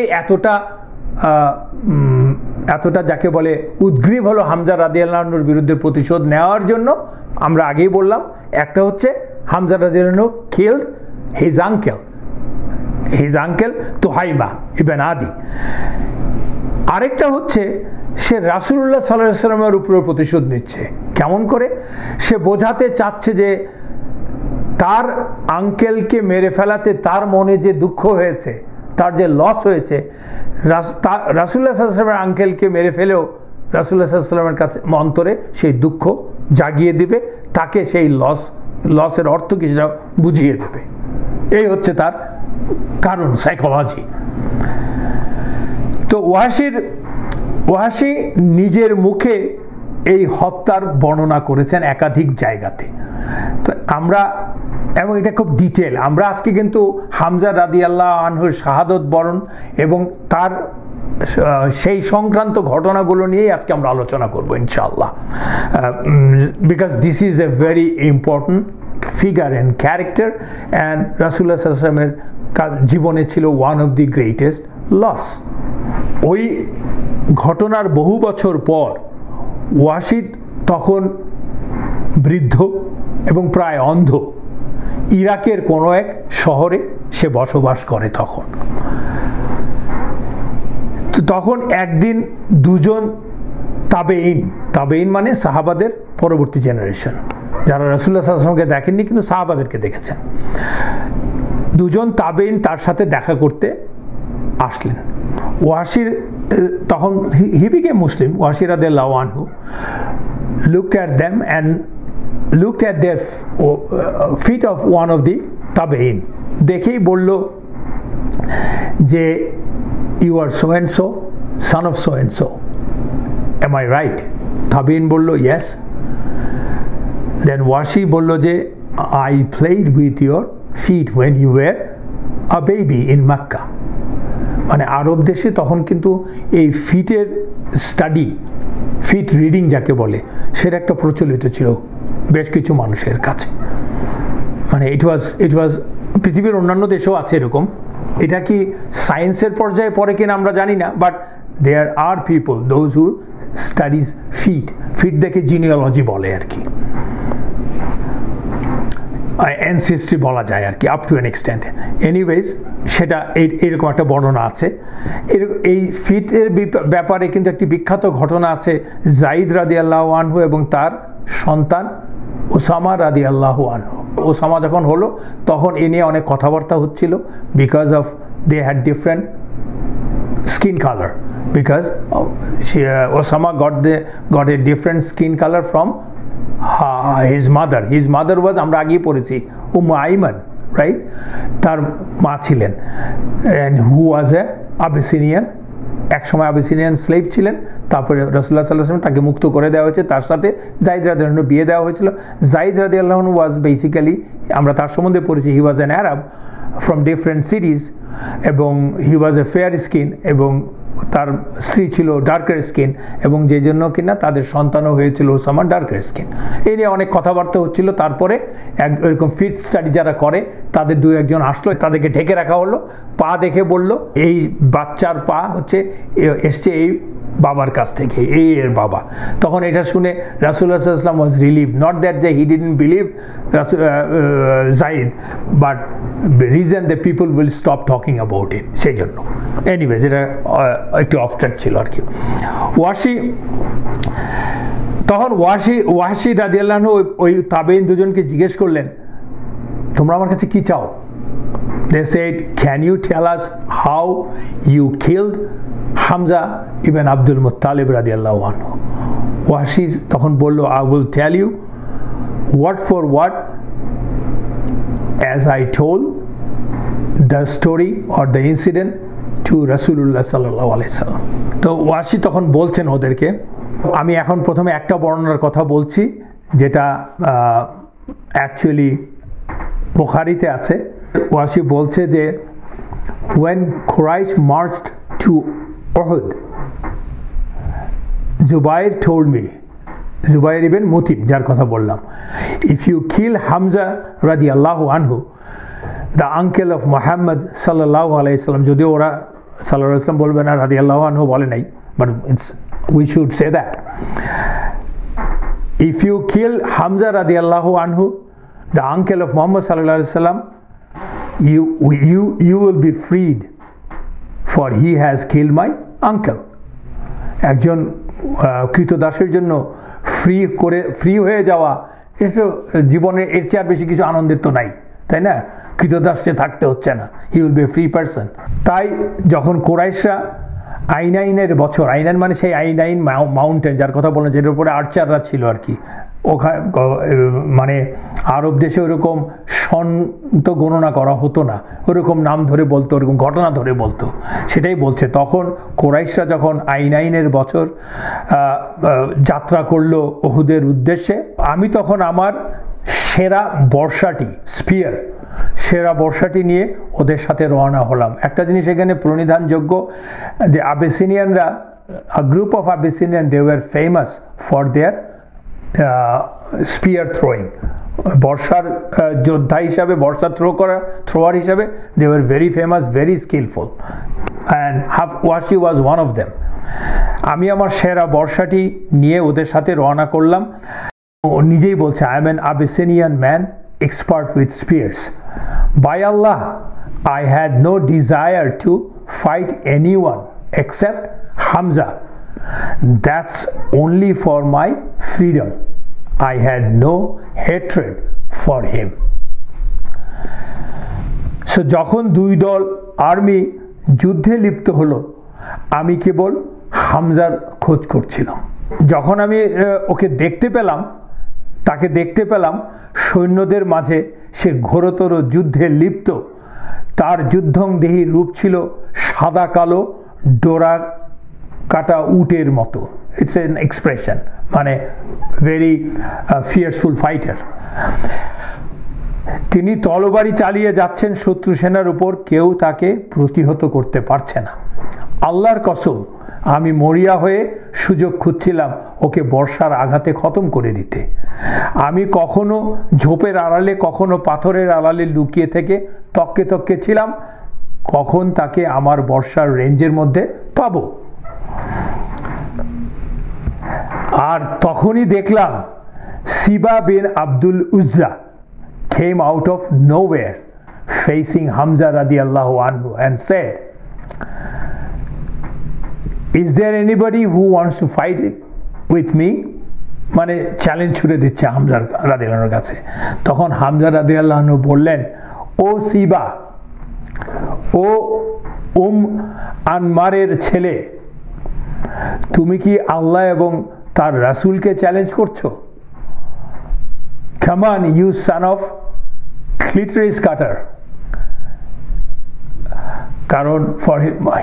এতটা যাকে বলে উদ্গ্রীব হলো হামজা রাদিয়াল্লাহু আনহুর বিরুদ্ধে প্রতিশোধ নেওয়ার জন্য, আমরা আগেই বললাম। একটা হচ্ছে হামজা রাদিয়াল্লাহু আনহু কিলড হিজ আঙ্কেল তুহাইমা ইবন আদি। আরেকটা হচ্ছে সে রাসূলুল্লাহ সাল্লাল্লাহু আলাইহি ওয়াসাল্লামের উপরে প্রতিশোধ নিচ্ছে। কেমন করে? সে বোঝাতে চাচ্ছে যে তার আঙ্কেলকে মেরে ফেলাতে তার মনে যে দুঃখ হয়েছে, তার যে লস হয়েছে, রাসূলুল্লাহ সাল্লাল্লাহু আলাইহি ওয়াসাল্লামের আঙ্কেলকে মেরে ফেলেও রাসূলুল্লাহ সাল্লাল্লাহু আলাইহি ওয়াসাল্লামের কাছে অন্তরে সেই দুঃখ জাগিয়ে দিবে, তাকে সেই লসের অর্থ কিছুটা বুঝিয়ে দেবে। এই হচ্ছে তার কারণ, সাইকোলজি। তো ওয়াহশি নিজের মুখে এই হত্যার বর্ণনা করেছেন একাধিক জায়গাতে। তো আমরা, এবং এটা খুব ডিটেল, আমরা আজকে কিন্তু হামজা রাদিয়াল্লাহু আনহুর শাহাদত বরণ এবং তার সেই সংক্রান্ত ঘটনাগুলো নিয়েই আজকে আমরা আলোচনা করব ইনশাআল্লাহ, because this is a very important figure and character, and রাসূলুল্লাহ সাল্লাল্লাহু আলাইহি ওয়াসাল্লামের জীবনে ছিল one of the greatest loss. ওই ঘটনার বহু বছর পর ওয়াহশি তখন বৃদ্ধ এবং প্রায় অন্ধ, ইরাকের কোনো এক শহরে সে বসবাস করে। তখন একদিন দুজন তাবেইন মানে সাহাবাদের পরবর্তী জেনারেশন, যারা রাসূলুল্লাহ সাল্লাল্লাহু আলাইহি ওয়াসাল্লামকে দেখেননি কিন্তু সাহাবাদেরকে দেখেছেন, দুজন তাবেইন তার সাথে দেখা করতে আসলেন। ওয়াহশির তখন হি বিকেম মুসলিম, ওয়াহশি রাদিয়াল্লাহু আনহু looked at them and looked at their feet of one of the tabein, দেখেই বলল যে you are so and so, son of so and so, am I right? তাবেইন বলল yes. Then ওয়াহশি বলল যে I played with your feet when you were a baby in Makkah. মানে আরব দেশে তখন কিন্তু এই ফিটের স্টাডি, ফিট রিডিং যাকে বলে, সেটা একটা প্রচলিত ছিল বেশ কিছু মানুষের কাছে। মানে ইট ওয়াজ পৃথিবীর অন্যান্য দেশেও আছে এরকম। এটা কি সায়েন্সের পর্যায়ে পড়ে কিনা আমরা জানি না, but there are people those who studies ফিট দেখে জিনিওলজি বলে আর কি, অ্যানসেস্ট্রি বলা যায় আর কি, up to an extent. Anyways সেটা এরকম একটা বর্ণনা আছে। এই ফিটের ব্যাপারে কিন্তু একটি বিখ্যাত ঘটনা আছে, যায়েদ রাদিয়াল্লাহু আনহু এবং তার সন্তান ওসামা রাদিয়াল্লাহু আনহু। ওসামা যখন হলো তখন এ নিয়ে অনেক কথাবার্তা হচ্ছিল, because of they had different skin color, because Osama got a different skin color from his mother. His mother was, আমরা আগেই পড়েছি, আইমান, রাইট? তার মা ছিলেন, and who was a Abyssinian, এক সময় আবিসিনিয়ান স্লেভ ছিলেন। তারপরে রাসূলুল্লাহ সাল্লাল্লাহু আলাইহি ওয়াসাল্লাম তাকে মুক্ত করে দেওয়া হয়েছে, তার সাথে যায়েদ রাদিয়াল্লাহু আনহু বিয়ে দেওয়া হয়েছিল। যায়েদ রাদিয়াল্লাহু আনহু ওয়াজ বেসিক্যালি, আমরা তার সম্বন্ধে পড়েছি, he was an Arab from different cities, এবং he was a fair skin, এবং তার স্ত্রী ছিল ডার্কার স্কিন, এবং যে জন্য কিনা তাদের সন্তানও হয়েছিল ওসামা ডার্কার স্কিন। এই নিয়ে অনেক কথাবার্তা হচ্ছিল। তারপরে এরকম ফিট স্টাডি যারা করে তাদের দু একজন আসলো, তাদেরকে ঢেকে রাখা হলো, পা দেখে বলল এই বাচ্চার পা হচ্ছে এসছে এই বাবার কাছ থেকে, এই এর বাবা। তখন এটা শুনে রাসূলুল্লাহ সাল্লাল্লাহু আলাইহি ওয়াসাল্লাম ওয়াজ রিলিভ, নট দ্যাট যে he didn't believe Zayd, but reason the people will stop talking about it, সেই জন্য। এনিওয়েজ এটা একটু অফ ট্র্যাক ছিল আর কি। তখন ওয়াহশি রাদিয়াল্লাহু আনহু ওই তাবেইন দুজনকে জিজ্ঞেস করলেন, তোমরা আমার কাছে কি চাও? They said, can you tell us how you killed Hamza ibn Abdul Muttalib radiyallahu anhu? ওয়াহশি তখন বলল, I will tell you word for word as I told the story or the incident to Rasulullah sallallahu alaihi wasallam. তো ওয়াহশি তখন বলছেন ওদেরকে, আমি এখন প্রথমে একটা বর্ণনার কথা বলছি যেটা অ্যাকচুয়ালি বুখারীতে আছে। ওয়াহশি বলছে যে when Quraysh marched to Uhud, Zubair told me, Zubair ibn Mutim যার কথা বললাম, if you kill Hamza radiyallahu anhu, the uncle of Muhammad sallallahu alayhi wasallam, যদিও ওরা সাল্লাল্লাহু আলাইহি ওয়াসাল্লাম বলবে না, রাদিয়াল্লাহু আনহু বলে নাই, but we should say that if you kill Hamza radiyallahu anhu, the uncle of Muhammad sallallahu alayhi wasallam, you will be freed, for he has killed my uncle. একজন কৃতদাসের জন্য ফ্রি হয়ে যাওয়া, এটা জীবনে এর চেয়ে আর বেশি কিছু আনন্দের তো নাই, তাই না? কৃতদাসে থাকতে হচ্ছে না, he will B A free person. তাই যখন কুরাইশরা আইনাইনের বছর, আইনাইন মানে সেই আইনাইন মাউন্টেন যার কথা বললেন, যেটার উপরে আর্চাররা ছিল আর কি, ওখানে মানে আরব দেশে ওরকম সন তো গণনা করা হতো না, ওরকম নাম ধরে বলতো, ওরকম ঘটনা ধরে বলতো। সেটাই বলছে, তখন কুরাইশরা যখন আইনাইনের বছর যাত্রা করলো উহুদের উদ্দেশ্যে, আমি তখন আমার সেরা বর্ষাটি, সেরা বর্ষাটি নিয়ে ওদের সাথে রওনা হলাম। একটা জিনিস এখানে প্রণিধানযোগ্য যে আবিসিনিয়ানরা, a group of Abyssinian, they were famous for their spear throwing. বর্ষার যোদ্ধা হিসাবে, বর্ষা থ্রোয়ার হিসাবে they were very famous, very skillful, and ওয়াহশি was one of them. আমি আমার সেরা বর্ষাটি নিয়ে ওদের সাথে রওনা করলাম। ও নিজেই বলছে, I am an Abyssinian man, expert with spears. By Allah, I had no desire to fight anyone except Hamza. That's only for my freedom. I had no hatred for him. So যখন দুই দল army যুদ্ধে লিপ্ত হলো, আমি কেবল হামজার খোঁজ করছিলাম। যখন আমি ওকে দেখতে পেলাম, তাকে দেখতে পেলাম সৈন্যদের মাঝে সে ঘোরতর যুদ্ধে লিপ্ত। তার যুদ্ধংদেহী রূপ ছিল সাদা কালো ডোরা কাটা উটের মতো। ইটস এন এক্সপ্রেশন, মানে ভেরি ফিয়ারসফুল ফাইটার। তিনি তরবারি চালিয়ে যাচ্ছেন শত্রু সেনার উপর, কেউ তাকে প্রতিহত করতে পারছে না। আল্লাহর কসম, আমি মরিয়া হয়ে সুযোগ খুঁজছিলাম ওকে বর্ষার আঘাতে খতম করে দিতে। আমি কখনো ঝোপের আড়ালে, কখনো পাথরের আড়ালে লুকিয়ে থেকে তককে তককে ছিলাম কখন তাকে আমার বর্ষার রেঞ্জের মধ্যে পাবো। আর তখনই দেখলাম সিবা বিন আব্দুল উজ্জা came out of nowhere facing Hamza radiallahu anhu and said, is there anybody who wants to fight with me? মানে চ্যালেঞ্জ ছুড়ে দিচ্ছে হামজা রাদিয়াল্লাহু আনহুর কাছে। তখন হামজা রাদিয়াল্লাহু আনহু বললেন, ও সিবা, ও আনমারের ছেলে, তুমি কি আল্লাহ এবং তার রাসূলকে চ্যালেঞ্জ করছো? Come on, you son of clitoris cutter. কারণ for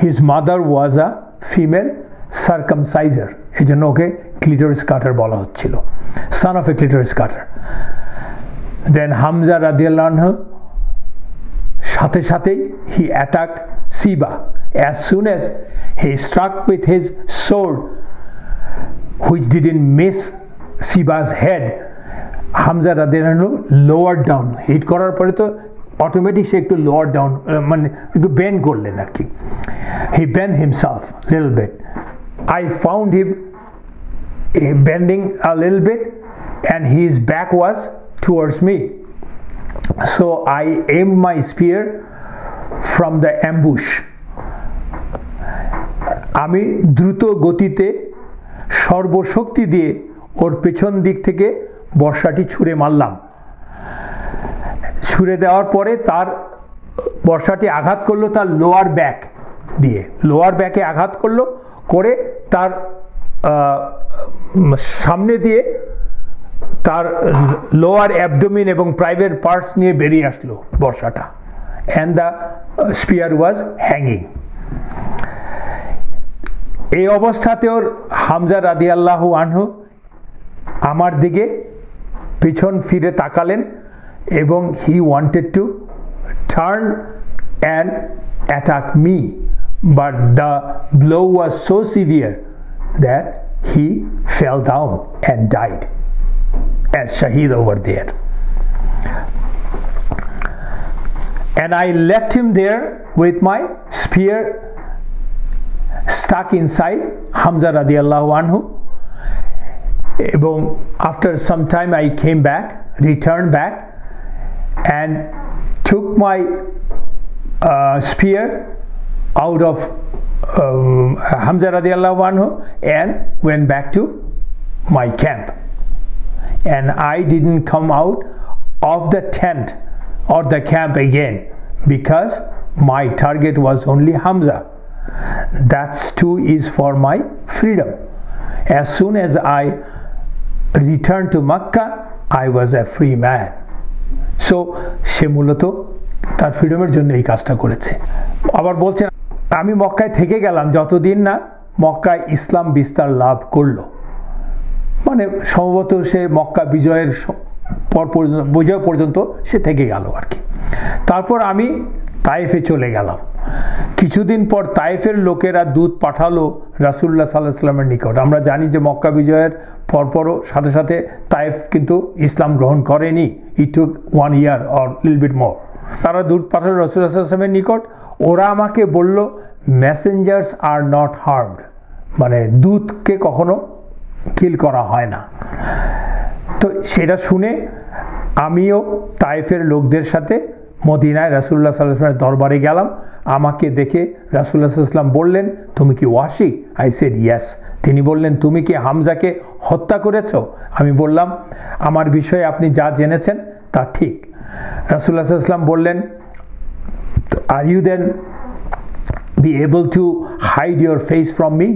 his mother was a female circumciser, এই জন্য ওকে ক্লিটোরিস কাটার বলা হচ্ছিল, son of a clitoris cutter. Then Hamza radiallahu anhu সাথে সাথেই he attacked Siba. As soon as he struck with his sword, which didn't miss Siba's head, Hamza রাদিয়াল্লাহু আনহু lower down, hit করার পরে তো অটোমেটিক সে একটু লোয়ার ডাউন, মানে একটু বেন্ড করলেন আর কি। He bend himself little bit. I found him bending a little bit and his back was towards me. So I aim my spear from the ambush. আমি দ্রুত গতিতে সর্বশক্তি দিয়ে ওর পেছন দিক থেকে বর্ষাটি ছুঁড়ে মারলাম। ছুঁড়ে দেওয়ার পরে তার বর্ষাটি আঘাত করলো তার লোয়ার ব্যাক দিয়ে, লোয়ার ব্যাকে আঘাত করলো, করে তার সামনে দিয়ে তার লোয়ার অ্যাবডোমিন এবং প্রাইভেট পার্টস নিয়ে বেরিয়ে আসলো বর্ষাটা, and the spear was hanging. এই অবস্থাতে ওর হামজা রাদিয়াল্লাহু আনহু আমার দিকে পিছন ফিরে তাকালেন এবং he wanted to turn and attack me, but the blow was so severe that he fell down and died as শাহিদ over there. And I left him there with my spear stuck inside Hamza radiallahu anhu. এবং after some time I came back, returned back and took my spear out of Hamza radiallahu anhu and went back to my camp. And I didn't come out of the tent or the camp again because my target was only Hamza. That too is for my freedom. As soon as I returned to Makkah, I was a free man. So সে মূলত তার ফ্রিডমের জন্য এই কাজটা করেছে। আবার বলছেন, আমি মক্কায় থেকে গেলাম যতদিন না মক্কায় ইসলাম বিস্তার লাভ করলো। মানে সম্ভবত সে মক্কা বিজয় পর্যন্ত সে থেকে গেল আর কি। তারপর আমি তায়েফে চলে গেলাম। কিছুদিন পর তায়েফের লোকেরা দূত পাঠালো রাসূলুল্লাহ সাল্লাল্লাহু আলাইহি ওয়াসাল্লামের নিকট। আমরা জানি যে মক্কা বিজয়ের পরপরও সাথে সাথে তায়েফ কিন্তু ইসলাম গ্রহণ করেনি। It took 1 year or little bit more. তারা দূত পাঠালো রাসূলুল্লাহ সাল্লাল্লাহু আলাইহি ওয়াসাল্লামের নিকট। ওরা আমাকে বলল, মেসেঞ্জার্স আর নট হার্মড, মানে দূতকে কখনো কিল করা হয় না। তো সেটা শুনে আমিও তায়েফের লোকদের সাথে মদিনায় রাসূলুল্লাহ সাল্লাল্লাহু আলাইহি ওয়াসাল্লামের দরবারে গেলাম। আমাকে দেখে রাসূলুল্লাহ সাল্লাল্লাহু আলাইহি ওয়াসাল্লাম বললেন, তুমি কি ওয়াসি? I said yes. তিনি বললেন, তুমি কি হামজাকে হত্যা করেছো? আমি বললাম, আমার বিষয়ে আপনি যা জেনেছেন তা ঠিক। রাসূলুল্লাহ সাল্লাল্লাহু আলাইহি ওয়াসাল্লাম বললেন, are you then be able to hide your face from me?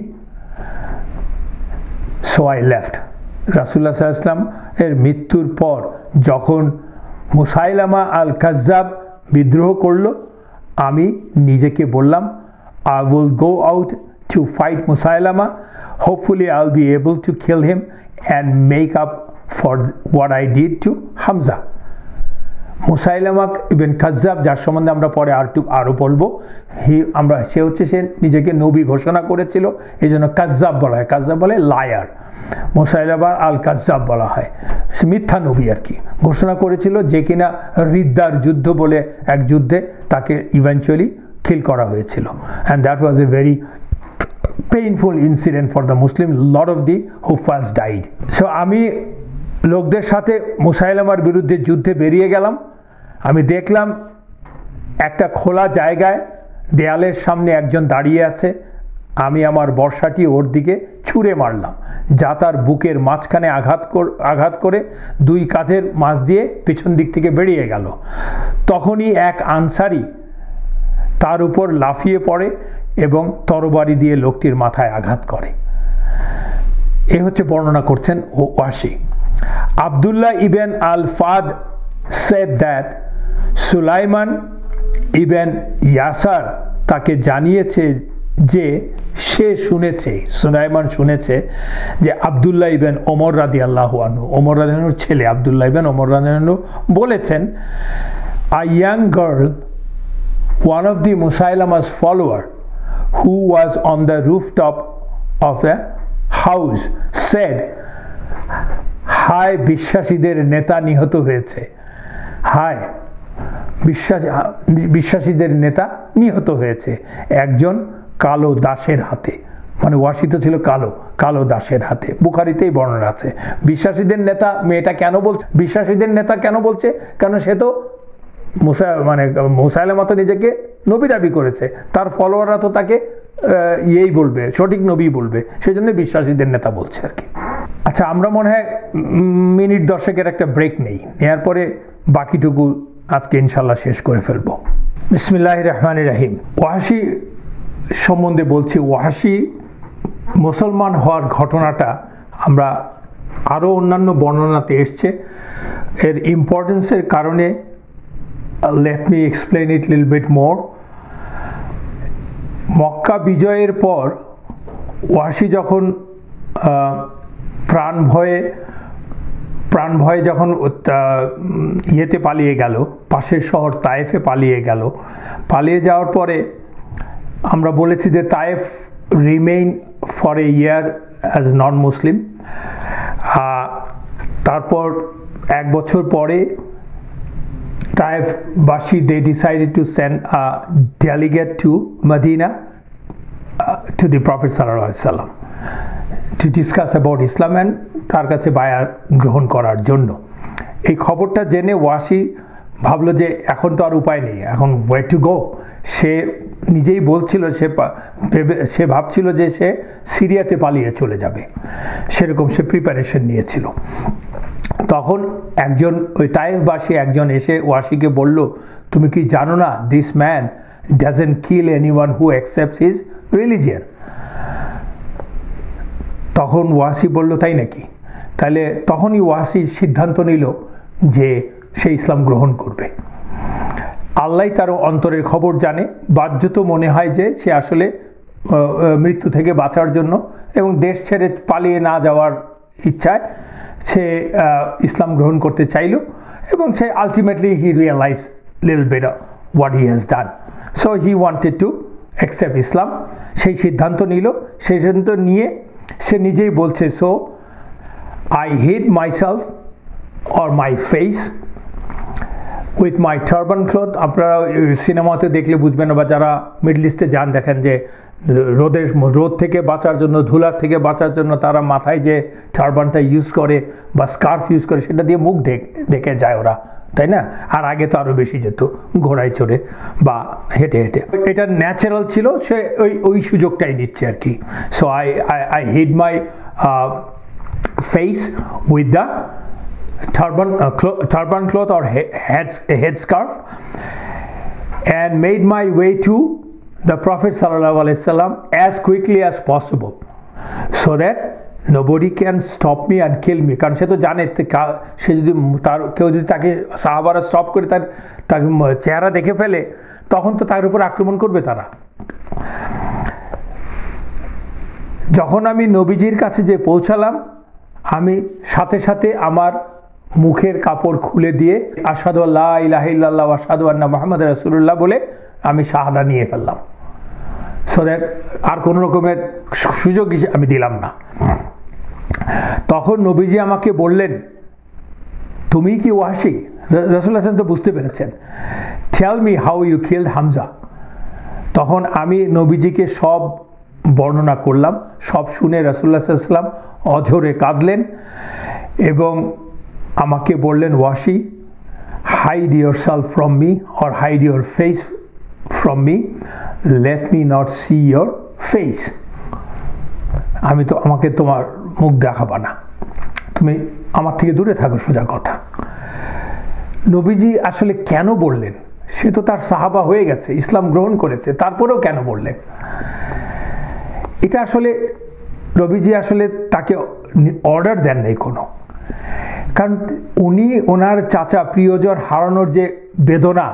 So I left. রাসূলুল্লাহ সাল্লাল্লাহু আলাইহি ওয়াসাল্লাম এর মৃত্যুর পর যখন মুসাইলামা আল কাজ্জাব বিদ্রোহ করলো, আমি নিজেকে বললাম I will go out to fight Musailama. Hopefully I'll be able to kill him and make up for what I did to Hamza. মুসাইলামা ইবনে কাজ্জাব, যার সম্বন্ধে আমরা পরে আরও বলবো, সে নিজেকে নবী ঘোষণা করেছিল, এই জন্য কাজ্জাব বলা হয়। কাজ্জাব বলে লায়ার, মুসাইলামা আল কাজ্জাব বলা হয়, সে মিথ্যা নবী আর কি। ঘোষণা করেছিল যে কিনা রিদ্দার যুদ্ধ বলে এক যুদ্ধে তাকে ইভেনচুয়ালি কিল করা হয়েছিল, and that was a very painful incident for the Muslim. Lot of the Huffaz died. So আমি লোকদের সাথে মুসাইলামার বিরুদ্ধে যুদ্ধে বেরিয়ে গেলাম। আমি দেখলাম একটা খোলা জায়গায় দেয়ালের সামনে একজন দাঁড়িয়ে আছে। আমি আমার বর্ষাটি ওর দিকে ছুঁড়ে মারলাম, যা তার বুকের মাঝখানে আঘাত করে দুই কাঁধের মাঝ দিয়ে পিছন দিক থেকে বেরিয়ে গেল। তখনই এক আনসারি তার উপর লাফিয়ে পড়ে এবং তরবারি দিয়ে লোকটির মাথায় আঘাত করে। এ হচ্ছে বর্ণনা করছেন washi. Abdullah ibn al-Fad said that Sulaiman ibn Yasar তাকে জানিয়েছে যে সে শুনেছে, সুলাইমান শুনেছে যে আব্দুল্লাহ ইবন ওমর রাদিয়াল্লাহু আনহু, ওমর রাদিয়াল্লাহু আনহুর ছেলে আব্দুল্লাহ ইবন ওমর রাদিয়াল্লাহু আনহু বলেছেন, a young girl, one of the Musailama's follower who was on the rooftop of a house said, হায় বিশ্বাসীদের নেতা নিহত হয়েছে, হায় বিশ্বাসীদের নেতা নিহত হয়েছে একজন কালো দাসের হাতে। মানে ওয়াশিত ছিল কালো দাসের হাতে। বুখারীতেই বর্ণনা আছে। বিশ্বাসীদের নেতা মেয়েটা কেন বলছে, বিশ্বাসীদের নেতা কেন বলছে? কারণ সে তো মুসাইলামা তো নিজেকে নবী দাবি করেছে, তার ফলোয়াররা তো তাকে ইয়েই বলবে, সঠিক নবী বলবে, সেই জন্য বিশ্বাসীদের নেতা বলছে আর কি। আচ্ছা, আমরা মনে হয় মিনিট 10 একটা ব্রেক নেই, নেওয়ার পরে বাকিটুকু আজকে ইনশাল্লাহ শেষ করে ফেলবো। বিসমিল্লাহির রহমানির রহিম। ওয়াহশী সম্বন্ধে বলছি। ওয়াহশী মুসলমান হওয়ার ঘটনাটা আমরা আরও অন্যান্য বর্ণনাতে এসছে, এর ইম্পর্টেন্সের কারণে let me explain it a little bit more. Mecca বিজয়ের পর ওয়াহশী যখন প্রাণ ভয়ে যখন ইয়েতে পালিয়ে গেল, পাশের শহর তায়েফে পালিয়ে যাওয়ার পরে আমরা বলেছি যে Taif remain for a year as non Muslim. তারপর 1 বছর পরে Taif-Bashi, they decided to send a delegate to Medina to the Prophet ﷺ to discuss about Islam and তার কাছে বায়াত গ্রহণ করার জন্য। এই খবরটা জেনে ওয়াশি ভাবলো যে এখন তো আর উপায় নেই, এখন ওয়ে টু গো। সে নিজেই বলছিল, সে ভাবছিল যে সে সিরিয়াতে পালিয়ে চলে যাবে, সেরকম সে প্রিপারেশন নিয়েছিল। তখন একজন ওই তায়েফবাসী একজন এসে ওয়াশিকে বলল, তুমি কি জানো না, this man doesn't kill anyone who accepts his religion. তখন ওয়াসি বলল, তাই নাকি? তাহলে তখনই ওয়াসি সিদ্ধান্ত নিল যে সে ইসলাম গ্রহণ করবে। আল্লাহ তার অন্তরের খবর জানে, বাধ্যত মনে হয় যে সে আসলে মৃত্যু থেকে বাঁচার জন্য এবং দেশ ছেড়ে পালিয়ে না যাওয়ার ইচ্ছায় সে ইসলাম গ্রহণ করতে চাইল, এবং সে ultimately he realize little bit what he has done, so he wanted to accept Islam. সেই সিদ্ধান্ত নিল। সেই সিদ্ধান্ত নিয়ে সে নিজেই বলছে, so I hid myself or my face with my turban cloth. আপনারা সিনেমাতে দেখলে বুঝবেন, বা যারা মিডল ইস্টে যান দেখেন যে রোদ থেকে বাঁচার জন্য, ধুলার থেকে বাঁচার জন্য তারা মাথায় যে টার্বানটা ইউজ করে বা স্কার্ফ ইউজ করে, সেটা দিয়ে মুখ ঢেকে যায় ওরা, তাই না? আর আগে তো আরও বেশি যেত ঘোড়ায় চড়ে বা হেঁটে হেঁটে। এটা ন্যাচারাল ছিল, সে ওই সুযোগটাই নিচ্ছে আর কি। So I hid my face with the turban cloth or head scarf, and made my way to the Prophet sallallahu alaihi wasallam as quickly as possible so that nobody can stop me and kill me. কারণ সে তো জানে সে যদি তার কেউ যদি তাকে সাহাবারা stop করে তার চেহারা দেখে ফেলে তখন তো তার উপর আক্রমণ করবে তারা। যখন আমি নবীজির কাছে যে পৌঁছালাম আমি সাথে সাথে আমার মুখের কাপড় খুলে দিয়ে আশহাদু আল্লা ইলাহা ইল্লাল্লাহ ওয়া আশহাদু আন্না মুহাম্মাদুর রাসূলুল্লাহ বলে আমি শাহাদা নিয়ে ফেললাম। সো দ্যাট আর কোনো রকমের সুযোগ আমি দিলাম না। তখন নবীজি আমাকে বললেন, তুমি কি ওয়াহশী? রাসূলুল্লাহ তো বুঝতে পেরেছেন। Tell me how you killed Hamza. তখন আমি নবীজিকে সব বর্ণনা করলাম। সব শুনে রাসূলুল্লাহ সাল্লাল্লাহু আলাইহি ওয়াসাল্লাম অঝরে কাঁদলেন এবং আমাকে বললেন, Wahshi, hide yourself from me or hide your face from me, let me not see your face. আমাকে তোমার মুখ দেখাবা না, তুমি আমার থেকে দূরে থাকো, সোজা কথা। নবীজি আসলে কেন বললেন? সে তো তার সাহাবা হয়ে গেছে, ইসলাম গ্রহণ করেছে, তারপরেও কেন বললেন? এটা আসলে নবীজি আসলে তাকে অর্ডার দেন নাই কোনো, কারণ উনি ওনার চাচা প্রিয়জন হারানোর যে বেদনা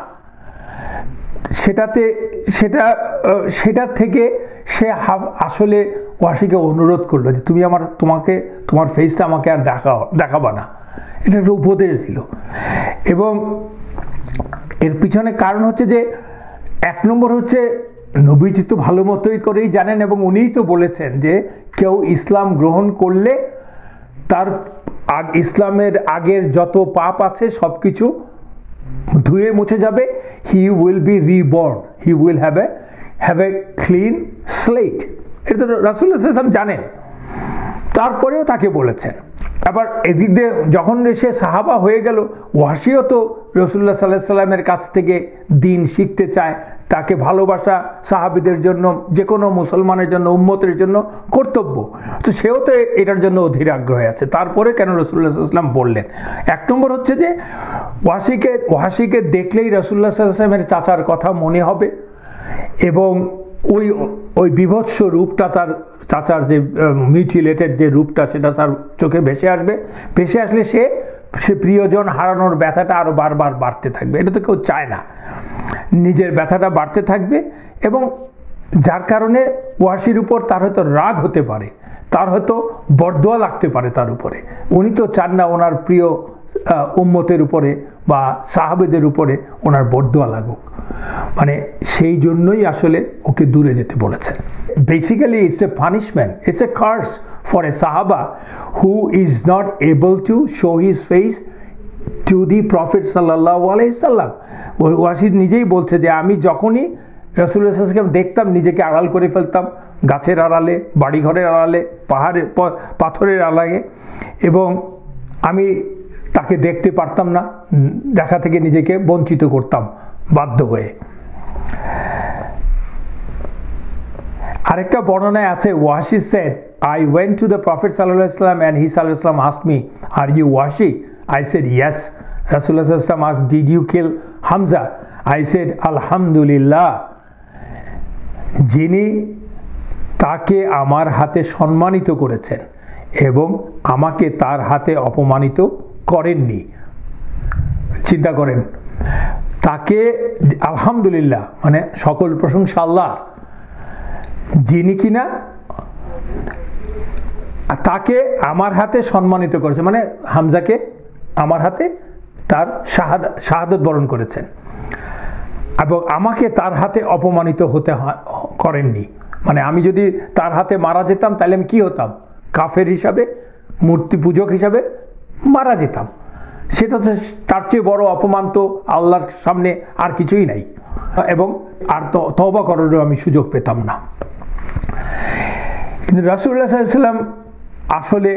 সেটার থেকে সে আসলে ওয়াহশীকে অনুরোধ করলো যে তুমি তোমার ফেসটা আমাকে আর দেখাবা না। এটা একটা উপদেশ দিল। এবং এর পিছনে কারণ হচ্ছে যে এক নম্বর হচ্ছে নবীজি তো ভালো মতোই করেই জানেন এবং উনিই তো বলেছেন যে কেউ ইসলাম গ্রহণ করলে তার ইসলামের আগের যত পাপ আছে সব কিছু ধুয়ে মুছে যাবে। He will be reborn, he will have a clean slate. এটা তো রাসূলুল্লাহ সাল্লাল্লাহু আলাইহি ওয়াসাল্লাম জানেন, তারপরেও তাকে বলেছেন। আবার এদিক দিয়ে যখন সে সাহাবা হয়ে গেল, ওয়াহশীও তো রাসূলুল্লাহ সাল্লাল্লাহু আলাইহি ওয়াসাল্লামের কাছ থেকে দিন শিখতে চায়, তাকে ভালোবাসা সাহাবীদের জন্য, যে কোনো মুসলমানের জন্য, উম্মতের জন্য কর্তব্য। তো সেও তো এটার জন্য অধীর আগ্রহে আছে। তারপরে কেন রাসূলুল্লাহ সাল্লাল্লাহু আলাইহি ওয়াসাল্লাম বললেন? এক নম্বর হচ্ছে যে ওয়াহশীকে দেখলেই রাসূলুল্লাহ সাল্লাল্লাহু আলাইহি ওয়াসাল্লামের চাচার কথা মনে হবে এবং ওই বিভৎস রূপটা, তার চাচার যে মিউটিলেটেড যে রূপটা, সেটা তার চোখে ভেসে আসবে। ভেসে আসলে সে প্রিয়জন হারানোর ব্যথাটা আরও বারবার বাড়তে থাকবে। এটা তো কেউ চায় না, নিজের ব্যথাটা বাড়তে থাকবে এবং যার কারণে ওয়াহশীর উপর তার হয়তো রাগ হতে পারে, তার হয়তো বরদোয়া লাগতে পারে তার উপরে। উনি তো চান না ওনার প্রিয় উম্মতের উপরে বা সাহাবেদের উপরে ওনার বরদোয়া লাগুক, মানে সেই জন্যই আসলে ওকে দূরে যেতে বলেছেন। Basically it's a punishment, it's a curse for a সাহাবা who is not able to show his face to the prophet সাল্লাল্লাহু আলাইহি সাল্লাম। ওয়াহশী নিজেই বলছে যে আমি যখনই রাসূলুল্লাহ সাল্লাল্লাহু আলাইহি ওয়াসাল্লামকে দেখতাম নিজেকে আড়াল করে ফেলতাম, গাছের আড়ালে, বাড়িঘরের আড়ালে, পাথরের আড়ালে, এবং আমি তাকে দেখতে পারতাম না, দেখা থেকে নিজেকে বঞ্চিত করতাম বাধ্য হয়ে। আরেকটা বর্ণনায় আছে, Wahshi said, I went to the Prophet sallallahu alaihi wasallam and he sallallahu alaihi wasallam asked me, are you Wahshi? I said yes. Rasulullah sallallahu alaihi wasallam asked, did you kill Hamza? I said alhamdulillah. যিনি তাকে আমার হাতে সম্মানিত করেছেন এবং আমাকে তার হাতে অপমানিত করেননি। চিন্তা করেন, তাকে আলহামদুলিল্লাহ মানে সকল প্রশংসা আল্লাহর, যিনি কিনা তাকে আমার হাতে সম্মানিত করেছে, মানে হামজাকে আমার হাতে তার শাহাদত বরণ করেছেন এবং আমাকে তার হাতে অপমানিত হতে করেননি। মানে আমি যদি তার হাতে মারা যেতাম তাহলে আমি কি হতাম? কাফের হিসাবে, মূর্তি পূজক হিসাবে মারা যেতাম। সেটা তো তার চেয়ে বড় অপমান তো আল্লাহর সামনে আর কিছুই নাই, এবং আর তওবা করারও আমি সুযোগ পেতাম না। কিন্তু রাসূলুল্লাহ সাল্লাল্লাহু আলাইহি ওয়াসাল্লাম আসলে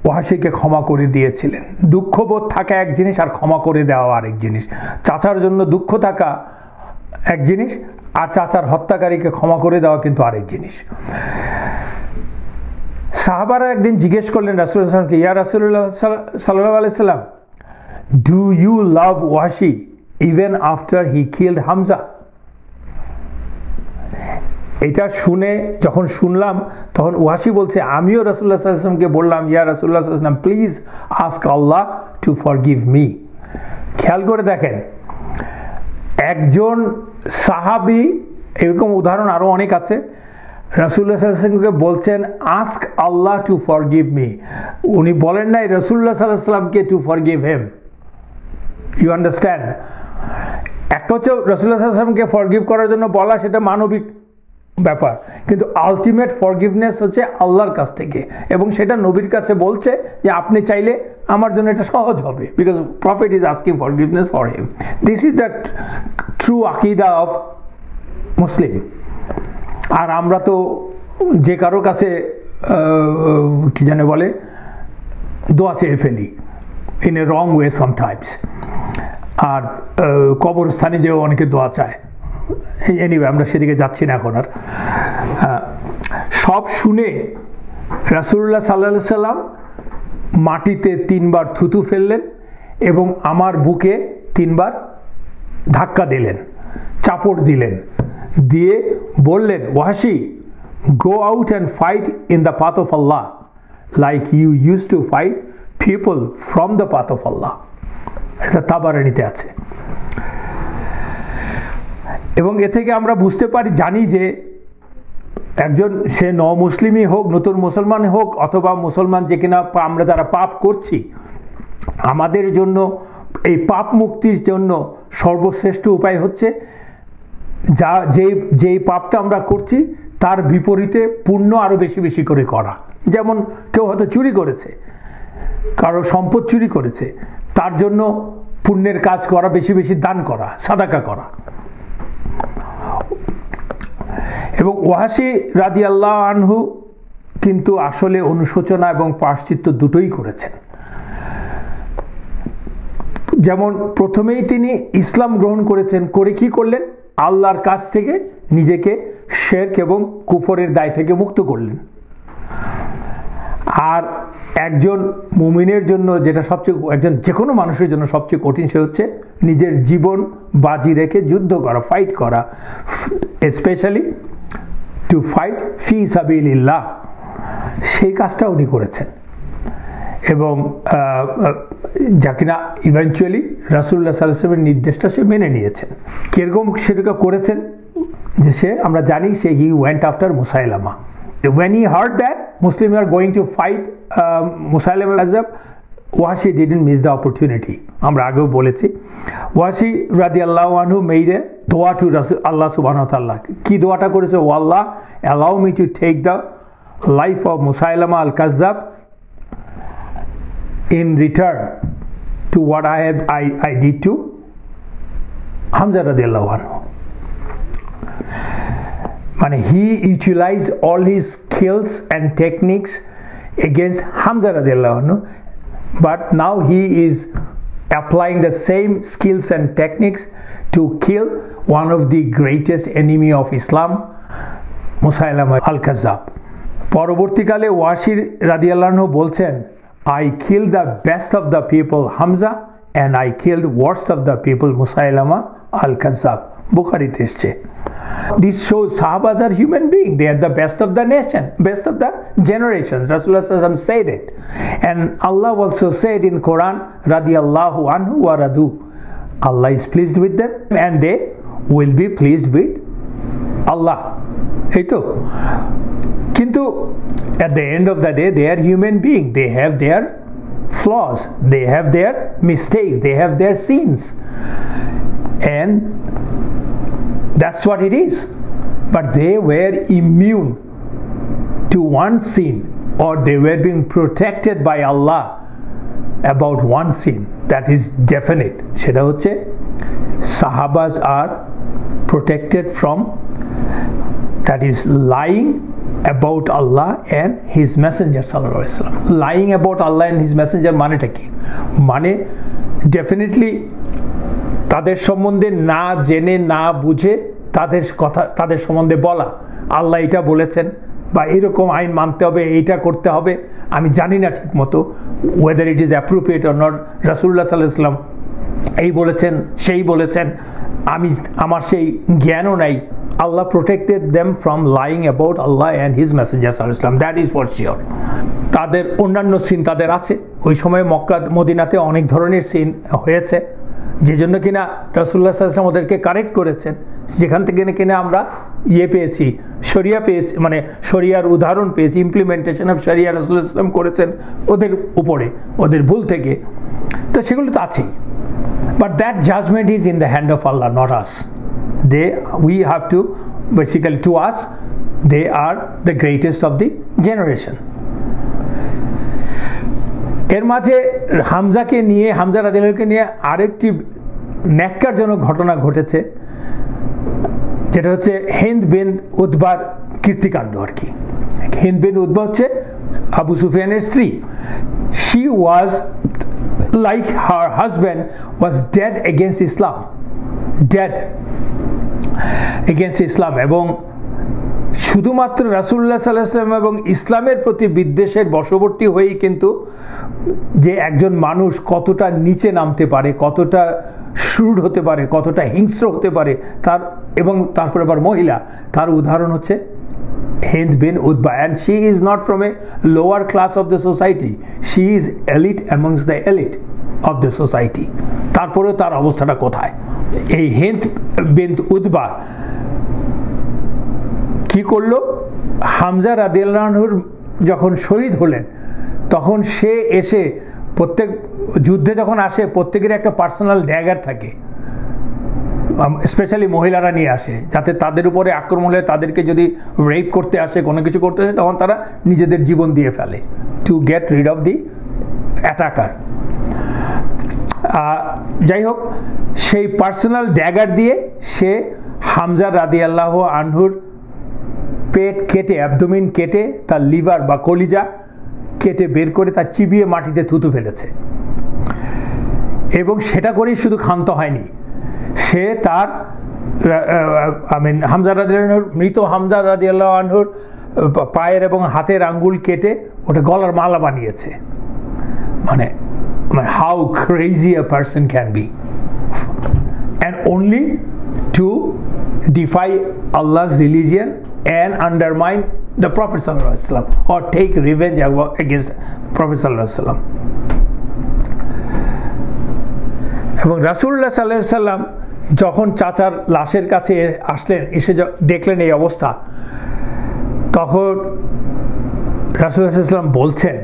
ওয়াহশীকে ক্ষমা করে দিয়েছিলেন। দুঃখবোধ থাকা এক জিনিস আর ক্ষমা করে দেওয়া আরেক জিনিস। চাচার জন্য দুঃখ থাকা এক জিনিস আর চাচার হত্যাকারীকে ক্ষমা করে দেওয়া কিন্তু আরেক জিনিস। সাহাবারা একদিন জিজ্ঞেস করলেন রাসূলুল্লাহ সাল্লাল্লাহু আলাইহি ওয়াসাল্লামকে, ইয়া রাসূলুল্লাহ সাল্লাল্লাহু আলাইহি ওয়াসাল্লাম, do you love Wahshi even after he killed Hamza? এটা শুনে যখন শুনলাম তখন ওয়াসি বলছে আমিও রাসূলুল্লাহ সাল্লাল্লাহু আলাইহি ওয়াসাল্লামকে বললাম, ইয়া রাসূলুল্লাহ সাল্লাল্লাহু আলাইহি ওয়াসাল্লাম, please ask Allah to forgive me. খেয়াল করে দেখেন, একজন সাহাবী, এরকম উদাহরণ আরও অনেক আছে, রাসূলুল্লাহ সাল্লাল্লাহু আলাইহি ওয়াসাল্লামকে বলছেন ask Allah to forgive me. উনি বলেন নাই রাসূলুল্লাহ সাল্লাল্লাহু আলাইহি ওয়াসাল্লামকে to forgive him. You understand? একটা হচ্ছে রাসূলুল্লাহ সাল্লাল্লাহু আলাইহি ওয়াসাল্লামকে ফরগিভ করার জন্য বলা, সেটা মানবিক ব্যাপার, কিন্তু আলটিমেট ফরগিভনেস হচ্ছে আল্লাহর কাছ থেকে, এবং সেটা নবীর কাছে বলছে যে আপনি চাইলে আমার জন্য এটা সহজ হবে, because prophet is asking forgiveness for him. This is the true আকিদা অফ মুসলিম। আর আমরা তো যে কারো কাছে কি জানে বলে দোয়া চেয়ে ফেলি in a wrong way sometimes, আর কবরস্থানে যেও অনেকে দোয়া চায়। এনিওয়ে, আমরা সেদিকে যাচ্ছি না এখন আর। সব শুনে রাসূলুল্লাহ সাল্লাল্লাহু আলাইহি সাল্লাম মাটিতে 3 বার থুতু ফেললেন এবং আমার বুকে 3 বার ধাক্কা দিলেন, চাপড় দিলেন, দিয়ে বললেন, Wahshi, go out and fight in the path of Allah like you use to fight people from the path of Allah. এটা তাবারানীতে আছে। এবং এ থেকে আমরা বুঝতে পারি, জানি যে একজন সে মুসলিমই হোক, নতুন মুসলমান হোক, অথবা মুসলমান যে কিনা আমরা যারা পাপ করছি, আমাদের জন্য এই পাপ মুক্তির জন্য সর্বশ্রেষ্ঠ উপায় হচ্ছে যেই পাপটা আমরা করছি তার বিপরীতে পুণ্য আরও বেশি বেশি করে করা। যেমন কেউ হয়তো চুরি করেছে, কারো সম্পদ চুরি করেছে, তার জন্য পুণ্যের কাজ করা, বেশি বেশি দান করা, সাদাকা করা। এবং ওয়াহশী রাদিয়াল্লাহু আনহু কিন্তু আসলে অনুশোচনা এবং প্রায়শ্চিত্ত দুটোই করেছেন। যেমন প্রথমেই তিনি ইসলাম গ্রহণ করেছেন, করে কি করলেন? আল্লাহর কাছ থেকে নিজেকে শিরক এবং কুফরের দায় থেকে মুক্ত করলেন। আর একজন মুমিনের জন্য যেটা সবচেয়ে, একজন যে কোনো মানুষের জন্য সবচেয়ে কঠিন, সে হচ্ছে নিজের জীবন বাজি রেখে যুদ্ধ করা, ফাইট করা, স্পেশালি টু ফাইট ফি সাবিলিল্লাহ। সেই কাজটা উনি করেছেন এবং যা কিনা ইভেনচুয়ালি রাসূলুল্লাহ সাল্লাল্লাহু আলাইহি ওয়াসাল্লামের নির্দেশটা সে মেনে নিয়েছেন। কিরকম সেটা করেছেন যে আমরা জানি he went after মুসাইলামা। When he heard that Muslims are going to fight Musailama al-Kazzab, Wahashi didn't miss the opportunity. আমরা আগেও বলেছি, ওয়াহশী রাদিয়াল্লাহু আনহু made a dua to Allah subhanahu wa ta'ala। কি দোয়াটা করেছে? ও আল্লাহ, allow me to take the life of Musailama al-Kazzab in return to what I did to Hamza radiyallahu anhu. মানে he utilized all his skills and techniques against Hamza radiyallahu anhu, but now he is applying the same skills and techniques to kill one of the greatest enemy of Islam, Musailama al-Kazzab. পরবর্তীকালে ওয়াহশী রাদিয়াল্লাহু আনহু বলছেন, I killed the best of the people Hamza and I killed worst of the people Musailama al-Kazzab. Bukhariতে এসেছে। This shows Sahabas are human beings. They are the best of the nation, best of the generations. Rasulullah sallallahu alaihi wasallam said it, and Allah also said in Quran, radiyallahu anhu wa radu. Allah is pleased with them, and they will be pleased with Allah. এই তো, কিন্তু at the end of the day, they are human beings. They have their flaws. They have their mistakes. They have their sins, and that's what it is. But they were immune to one sin, or they were being protected by Allah about one sin that is definite. সেটা হচ্ছে Sahabas are protected from, that is lying about Allah and His Messenger sallallahu alaihi wasallam. Lying about Allah and His Messenger মানেটা কি? মানে definitely তাদের সম্বন্ধে না জেনে না বুঝে তাদের সম্বন্ধে বলা, আল্লাহ এটা বলেছেন বা এরকম আইন মানতে হবে, এইটা করতে হবে, আমি জানি না ঠিক মতো whether it is appropriate or not, রাসূলুল্লাহ সাল্লাল্লাহু আলাইহি ওয়াসাল্লাম এই বলেছেন সেই বলেছেন, আমার সেই জ্ঞানও নাই, Allah protected them from lying about Allah and His Messenger sallallahu alaihi wasallam. That is for sure. তাদের অন্যান্য সিন তাদের আছে, ওই সময় মক্কা মদিনাতে অনেক ধরনের সিন হয়েছে, যে জন্য কিনা রাসূলুল্লাহ সাল্লাল্লাহু আলাইহি ওয়াসাল্লাম ওদেরকে কারেক্ট করেছেন, যেখান থেকে কিনা আমরা পেয়েছি, শরিয়া পেয়েছি, মানে শরিয়ার উদাহরণ পেয়েছি, ইমপ্লিমেন্টেশন অফ শরিয়া রাসূলুল্লাহ সাল্লাল্লাহু আলাইহি ওয়াসাল্লাম করেছেন ওদের উপরে, ওদের ভুল থেকে, তো সেগুলো তো আছেই। But that judgement is in the hand of Allah, not us. We have to, basically to us, they are the greatest of the generation. এর মাঝে হামজাকে নিয়ে, হামজা রাদিয়াল্লাহু নিয়ে আরেকটি ন্যাক্কারজনক ঘটনা ঘটেছে, যেটা হচ্ছে হিন্দ বিন উতবার কীর্তিকাণ্ড আর কি। হিন্দ বিন উতবা হচ্ছে আবু সুফিয়ানের স্ত্রী। She was like her husband was dead against Islam, dead against Islam, এবং শুধুমাত্র রাসূলুল্লাহ সাল্লাল্লাহু আলাইহি ওয়াসাল্লাম এবং ইসলামের প্রতি বিদ্বেষের বশবর্তী হয়েই কিন্তু যে একজন মানুষ কতটা নিচে নামতে পারে, কতটা শুরু হতে পারে, কতটা হিংস্র হতে পারে, তার, এবং তারপরে আবার মহিলা, তার উদাহরণ হচ্ছে Hind bin Utba. And she is not from a lower class of the society, she is elite amongst the elite of the society. তারপরেও তার অবস্থাটা কোথায়? এই হিন্দ বিন উতবা কি করলো? হামজা রাদিয়াল্লাহু আনহুর যখন শহীদ হলেন, তখন সে এসে প্রত্যেক যুদ্ধে যখন আসে, প্রত্যেকের একটা পার্সোনাল ড্যাগার থাকে, স্পেশালি মহিলারা নিয়ে আসে, যাতে তাদের উপরে আক্রমণ হলে, তাদেরকে যদি রেপ করতে আসে, কোনো কিছু করতে আসে, তখন তারা নিজেদের জীবন দিয়ে ফেলে, to get rid of the attacker. যাই হোক, সেই পার্সোনাল ড্যাগার দিয়ে সে হামজা রাদিয়াল্লাহু আনহুর পেট কেটে, অ্যাবডোমিন কেটে, তার লিভার বা কলিজা কেটে বের করে তার চিবিয়ে মাটিতে থুতু ফেলেছে। এবং সেটা করেই শুধু ক্ষান্ত হয়নি, সে তার হামজা রাদিয়াল্লাহু আনহুর, মৃত হামজা রাদিয়াল্লাহু আনহুর পায়ের এবং হাতের আঙ্গুল কেটে ওটা গলার মালা বানিয়েছে। মানে how crazy a person can be, and only to defy Allah's religion and undermine the Prophet sallallahu alaihi wasallam, or take revenge against Prophet sallallahu alaihi wasallam. এবং রাসূলুল্লাহ সাল্লাল্লাহু আলাইহি ওয়াসাল্লাম যখন চাচার লাশের কাছে আসলেন, এসে দেখলেন এই অবস্থা, তখন রাসূলুল্লাহ সাল্লাল্লাহু আলাইহি ওয়াসাল্লাম বলছেন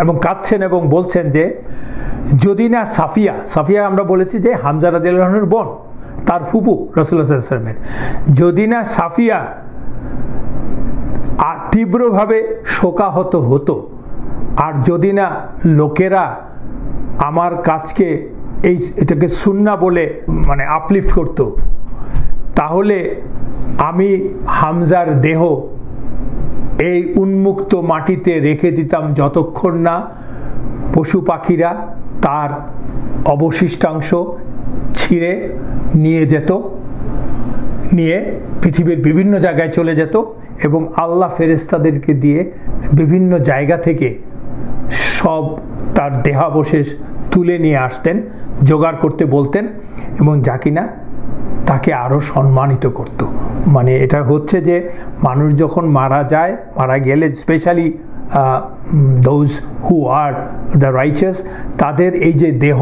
এবং কাঁদছেন এবং বলছেন যে যদি না সাফিয়া, সাফিয়া আমরা বলেছি যে হামজা রাদিয়াল্লাহু আনহুর বোন, তার ফুপু রাসূলুল্লাহ সাল্লাল্লাহু আলাইহি ওয়াসাল্লামের, যদি না সাফিয়া তীব্রভাবে শোকাহত হতো, আর যদি না লোকেরা আমার কাজকে এটাকে সুন্নাহ বলে মানে আপলিফট করত, তাহলে আমি হামজার দেহ এই উন্মুক্ত মাটিতে রেখে দিতাম যতক্ষণ না পশু পাখিরা তার অবশিষ্টাংশ ছিঁড়ে নিয়ে যেত, নিয়ে পৃথিবীর বিভিন্ন জায়গায় চলে যেত, এবং আল্লাহ ফেরেশতাদেরকে দিয়ে বিভিন্ন জায়গা থেকে সব তার দেহাবশেষ তুলে নিয়ে আসতেন, জোগাড় করতে বলতেন, এবং যা কিনা তাকে আরও সম্মানিত করত। মানে এটা হচ্ছে যে মানুষ যখন মারা যায়, মারা গেলে, specially those who are the রাইচাস, তাদের এই যে দেহ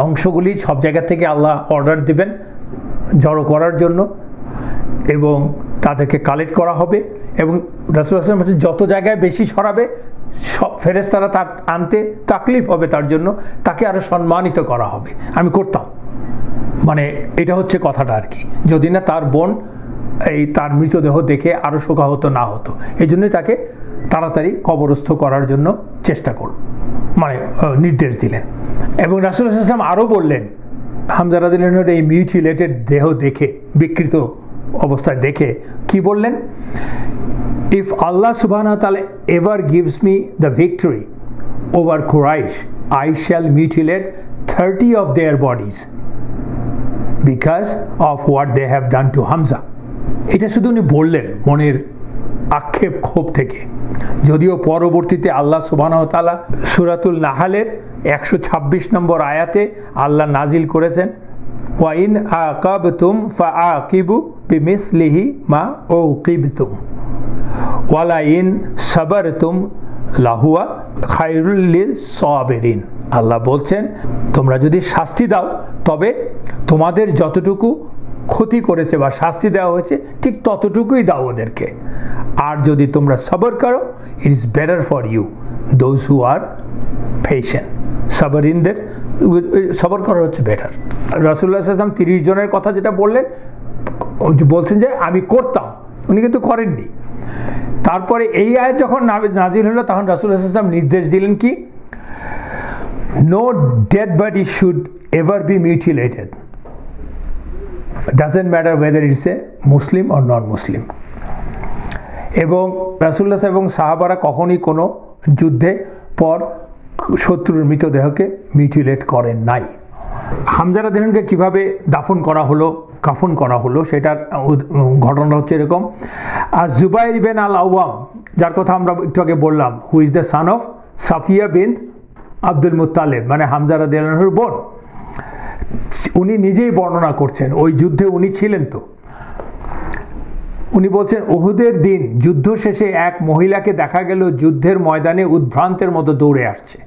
অংশগুলি সব জায়গা থেকে আল্লাহ অর্ডার দেবেন জড়ো করার জন্য, এবং তাদেরকে কালেক্ট করা হবে, এবং রাসূলুল্লাহ সাল্লাল্লাহু আলাইহি ওয়াসাল্লাম যত জায়গায় বেশি ছড়াবে, সব ফেরেশতারা তার আনতে তাকলিফ হবে, তার জন্য তাকে আরও সম্মানিত করা হবে। আমি করতাম, মানে এটা হচ্ছে কথাটা আর কি, যদি না তার বোন এই তার মৃতদেহ দেখে আরও শোকাহত না হতো, এই জন্যই তাকে তাড়াতাড়ি কবরস্থ করার জন্য চেষ্টা করল, মানে নির্দেশ দিলেন। এবং রাসূলুল্লাহ সাল্লাল্লাহু আলাইহি ওয়াসাল্লাম আরও বললেন, হামজা রাদিয়াল্লাহু আনহুর এই মিউটিলেটেড দেহ দেখে, বিকৃত অবস্থায় দেখে কি বললেন? ইফ আল্লাহ সুবহানাহু ওয়া তাআলা ever gives me the victory over Quraish, I shall mutilate 30 of their bodies because of what they have done to Hamza. এটা শুধু উনি বললেন মনের আক্ষেপ ক্ষোভ থেকে, যদিও পরবর্তীতে আল্লাহ সুবহানাহু ওয়া তাআলা সূরাতুল নাহলের 126 নম্বর আয়াতে আল্লাহ নাজিল করেছেন, ওয়া ইন আকাবতুম ফাআকিবু বিমিসলিহি মা উকিবতুম ওয়ালা ইন সাবারতুম লাহুয়া খায়রুল লিস-সাবিরিন। আল্লাহ বলছেন তোমরা যদি শাস্তি দাও তবে তোমাদের যতটুকু ক্ষতি করেছে বা শাস্তি দেওয়া হয়েছে ঠিক ততটুকুই দাও ওদেরকে, আর যদি তোমরা সবর করো it is better for you those who are patient. সাবরিনদের সবর করা হচ্ছে বেটার। রাসূলুল্লাহ সাল্লাল্লাহু আলাইহি ওয়াসাল্লাম 30 জনের কথা যেটা বলছেন যে আমি করতাম, উনি কিন্তু করেননি। তারপরে এই আয়াত যখন নাজিল হলো তখন রাসূলুল্লাহ সাল্লাল্লাহু আলাইহি ওয়াসাল্লাম নির্দেশ দিলেন কি, no dead body should ever be mutilated, doesn't matter whether it's a Muslim or non-Muslim। এবং রাসূলুল্লাহ এবং সাহাবারা কখনই কোনো যুদ্ধে পর শত্রুর মৃতদেহকে মিউটিলেট করেন নাই। হামজা রাদিয়াল্লাহু আনহুকে কীভাবে দাফন করা হলো, কাফন করা হলো, সেটার ঘটনা হচ্ছে এরকম। আর জুবাইর বিন আল-আওয়াম, যার কথা আমরা একটু আগে বললাম, who is the son of Safiya bint Abdul Muttalib, মানে হামজা রাদিয়াল্লাহু আনহুর বোন, উনি নিজেই বর্ণনা করছেন ওই যুদ্ধে উনি ছিলেন। তো উনি বলছেন উহুদের দিন যুদ্ধ শেষে এক মহিলাকে দেখা গেল যুদ্ধের ময়দানে উদ্ভ্রান্তের মতো দৌড়ে আসছে।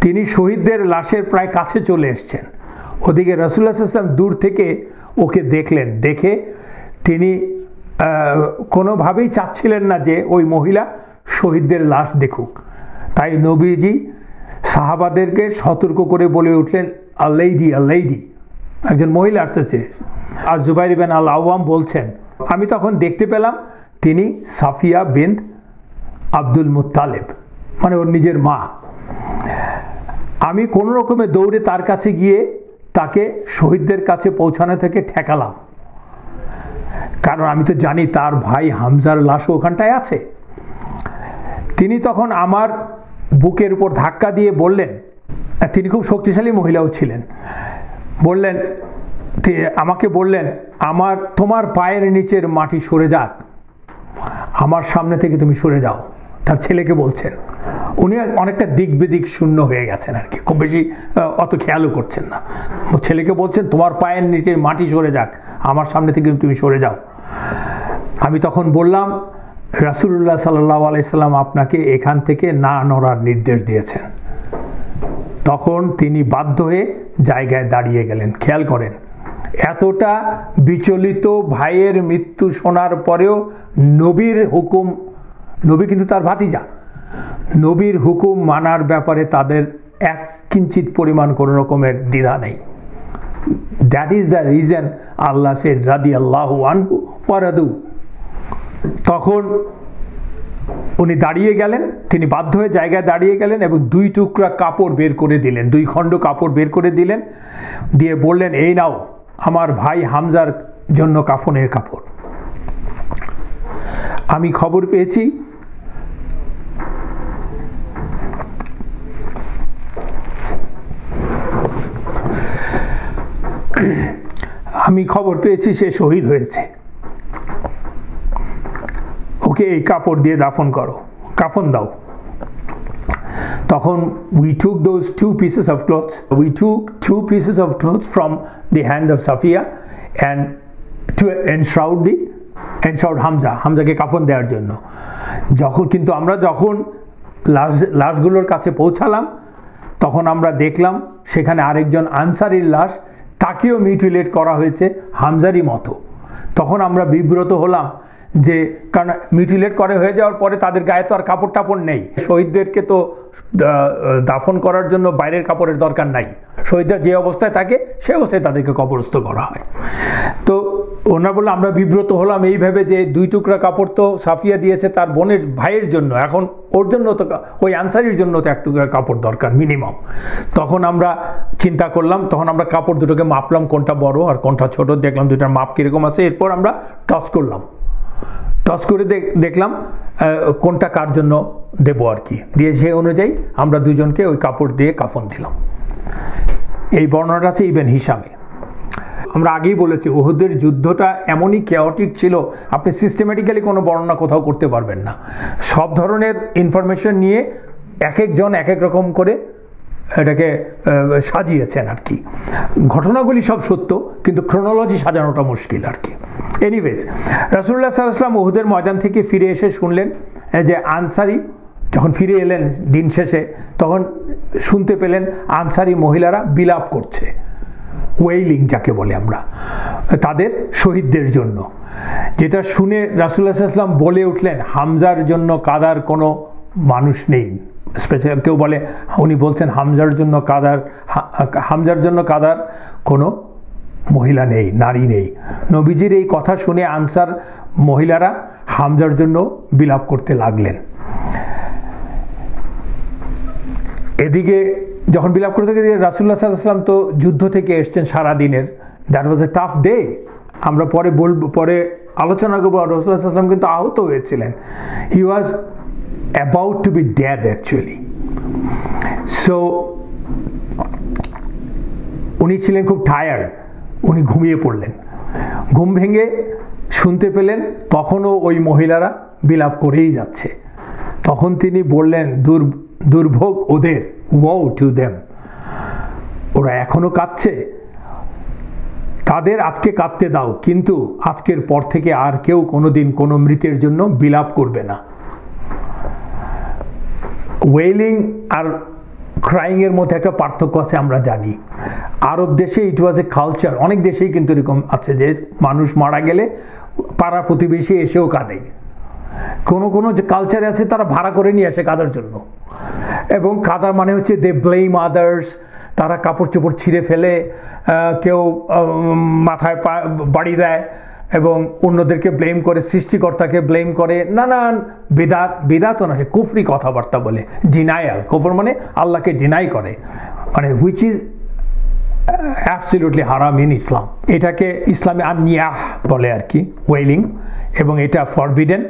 তিনি শহীদদের লাশের প্রায় কাছে চলে এসেছেন। ওদিকে রাসূলুল্লাহ সাল্লাল্লাহু আলাইহি ওয়াসাল্লাম দূর থেকে ওকে দেখলেন, দেখে তিনি কোনোভাবেই চাচ্ছিলেন না যে ওই মহিলা শহীদদের লাশ দেখুক। তাই নবীজি সাহাবাদেরকে সতর্ক করে বলে উঠলেন, আ লেডি, আ লেডি, একজন মহিলা আসতেছে। আর জুবাইর বিন আল-আওয়াম বলছেন আমি তখন দেখতে পেলাম তিনি সাফিয়া বিনত আব্দুল মুত্তালিব, মানে ওর নিজের মা। আমি কোনো রকমে দৌড়ে তার কাছে গিয়ে তাকে শহীদদের কাছে পৌঁছানো থেকে ঠেকালাম, কারণ আমি তো জানি তার ভাই হামজার লাশও ওখানটায় আছে। তিনি তখন আমার বুকের উপর ধাক্কা দিয়ে বললেন, তিনি খুব শক্তিশালী মহিলাও ছিলেন, বললেন আমাকে বললেন তোমার পায়ের নিচের মাটি সরে যাক, আমার সামনে থেকে তুমি সরে যাও। তার ছেলেকে বলছেন, উনি অনেকটা দিক বিদিক শূন্য হয়ে গেছেন আর কি, খুব বেশি অত খেয়ালও করছেন না। ছেলেকে বলছেন তোমার পায়ের নিচের মাটি সরে যাক, আমার সামনে থেকে তুমি সরে যাও। আমি তখন বললাম রাসূলুল্লাহ সাল্লাল্লাহু আলাইহি সাল্লাম আপনাকে এখান থেকে না নড়ার নির্দেশ দিয়েছেন। তখন তিনি বাধ্য হয়ে জায়গায় দাঁড়িয়ে গেলেন। খেয়াল করেন, এতটা বিচলিত ভাইয়ের মৃত্যু শোনার পরেও নবীর হুকুম, নবী কিন্তু তার ভাতিজা, নবীর হুকুম মানার ব্যাপারে তাদের এক কিঞ্চিত পরিমাণ কোনো রকমের দ্বিধা নেই। That is the reason Allah said রাদিয়াল্লাহু আনহু ওয়া রাদু। তখন উনি দাঁড়িয়ে গেলেন, তিনি বাধ্য হয়ে জায়গায় দাঁড়িয়ে গেলেন এবং 2 টুকরা কাপড় বের করে দিলেন, 2 খণ্ড কাপড় বের করে দিলেন, দিয়ে বললেন এই নাও আমার ভাই হামজার জন্য কাফনের কাপড়। আমি খবর পেয়েছি সে শহীদ হয়েছে, ওকে এই কাপড় দিয়ে দাফন করো, কাফন দাও। তখন we took those 2 pieces of clothes, we took 2 pieces of clothes from the hand of Safiya and to enshroud হামজাকে কাফন দেওয়ার জন্য। কিন্তু আমরা যখন লাশগুলোর কাছে পৌঁছালাম তখন আমরা দেখলাম সেখানে আরেকজন আনসারীর লাশ, তাকেও মিউটিলেট করা হয়েছে হামজারই মতো। তখন আমরা বিব্রত হলাম যে কারণ মিউটিলেট করে হয়ে যাওয়ার পরে তাদের গায়ে তো আর কাপড় টাপড় নেই, শহীদদেরকে তো দাফন করার জন্য বাইরের কাপড়ের দরকার নাই, শহীদরা যে অবস্থায় থাকে সেই অবস্থায় তাদেরকে কবরস্থ করা হয়। তো ওনারা বললো আমরা বিব্রত হলাম এইভাবে যে 2 টুকরা কাপড় তো সাফিয়া দিয়েছে তার বোনের ভাইয়ের জন্য, এখন ওর জন্য তো ওই আনসারির জন্য তো 1 টুকরা কাপড় দরকার মিনিমাম। তখন আমরা চিন্তা করলাম, তখন আমরা কাপড় দুটোকে মাপলাম কোনটা বড় আর কোনটা ছোট, দেখলাম দুটার মাপ কীরকম আছে। এরপর আমরা টস করলাম, টস করে দেখলাম কোনটা কার জন্য দেব আর কি, দিয়ে সেই অনুযায়ী আমরা দুজনকে ওই কাপড় দিয়ে কাফন দিলাম। এই বর্ণনাটা আছে ইবনে হিশামে। আমরা আগেই বলেছি উহুদের যুদ্ধটা এমনই কেওটিক ছিল, আপনি সিস্টেম্যাটিক্যালি কোনো বর্ণনা কোথাও করতে পারবেন না। সব ধরনের ইনফরমেশন নিয়ে এক একজন এক এক রকম করে এটাকে সাজিয়েছেন আর কি। ঘটনাগুলি সব সত্য, কিন্তু ক্রোনোলজি সাজানোটা মুশকিল আর কি। এনিওয়েজ, রাসূলুল্লাহ সাল্লাল্লাহু আলাইহি ওয়াসাল্লাম উহুদের ময়দান থেকে ফিরে এসে শুনলেন যে আনসারি যখন ফিরে এলেন দিন শেষে, তখন শুনতে পেলেন আনসারি মহিলারা বিলাপ করছে, ওয়েইলিং যাকে বলে আমরা, তাদের শহীদদের জন্য। যেটা শুনে রাসূলুল্লাহ সাল্লাল্লাহু আলাইহি ওয়াসাল্লাম বলে উঠলেন, হামজার জন্য কাদার কোনো মানুষ নেই। স্পেশাল কেউ বলে, উনি বলছেন হামজার জন্য কাদার কোনো মহিলা নেই, নারী নেই। নবীজির এই কথা শুনে আনসার মহিলারা হামজার জন্য বিলাপ করতে লাগলেন। এদিকে যখন বিলাপ করতে গিয়ে রাসূলুল্লাহ সাল্লাল্লাহু আলাইহি ওয়াসাল্লাম তো যুদ্ধ থেকে এসছেন সারাদিনের, that was a tough day. আমরা পরে আলোচনা করবো, রাসূলুল্লাহ সাল্লাল্লাহু আলাইহি ওয়াসাল্লাম কিন্তু আহত হয়েছিলেন। হি ওয়াজ about to be dead actually. So উনি ছিলেন খুব টায়ার্ড, উনি ঘুমিয়ে পড়লেন। ঘুম ভেঙে শুনতে পেলেন তখনও ওই মহিলারা বিলাপ করেই যাচ্ছে। তখন তিনি বললেন, দুর্ভোগ ওদের, woe to them, ওরা এখনো কাঁদছে, তাদের আজকে কাঁদতে দাও, কিন্তু আজকের পর থেকে আর কেউ কোনোদিন কোনো মৃতের জন্য বিলাপ করবে না। ওয়েলিং আর ক্রাইং এর মধ্যে একটা পার্থক্য আছে আমরা জানি। আরব দেশে ইট ওয়াজ এ কালচার, অনেক দেশেই কিন্তু এরকম আছে যে মানুষ মারা গেলে পাড়া প্রতিবেশী এসেও কাঁদে। কোনো যে কালচারে আছে তারা ভাড়া করে নিয়ে আসে কাদার জন্য, এবং কাদা মানে হচ্ছে দে ব্লেম আদার্স, তারা কাপড় চোপড় ছিঁড়ে ফেলে, কেউ মাথায় বাড়ি দেয় এবং অন্যদেরকে ব্লেম করে, সৃষ্টিকর্তাকে ব্লেম করে, নানান বেদাতও না, সে কুফরি কথাবার্তা বলে, ডিনায়াল। কুফর মানে আল্লাহকে ডিনাই করে, মানে হুইচ ইজ অ্যাবসলিউটলি হারাম ইন ইসলাম। এটাকে ইসলামে আন-নিয়াহ বলে আর কি, ওয়েলিং, এবং এটা ফরবিডেন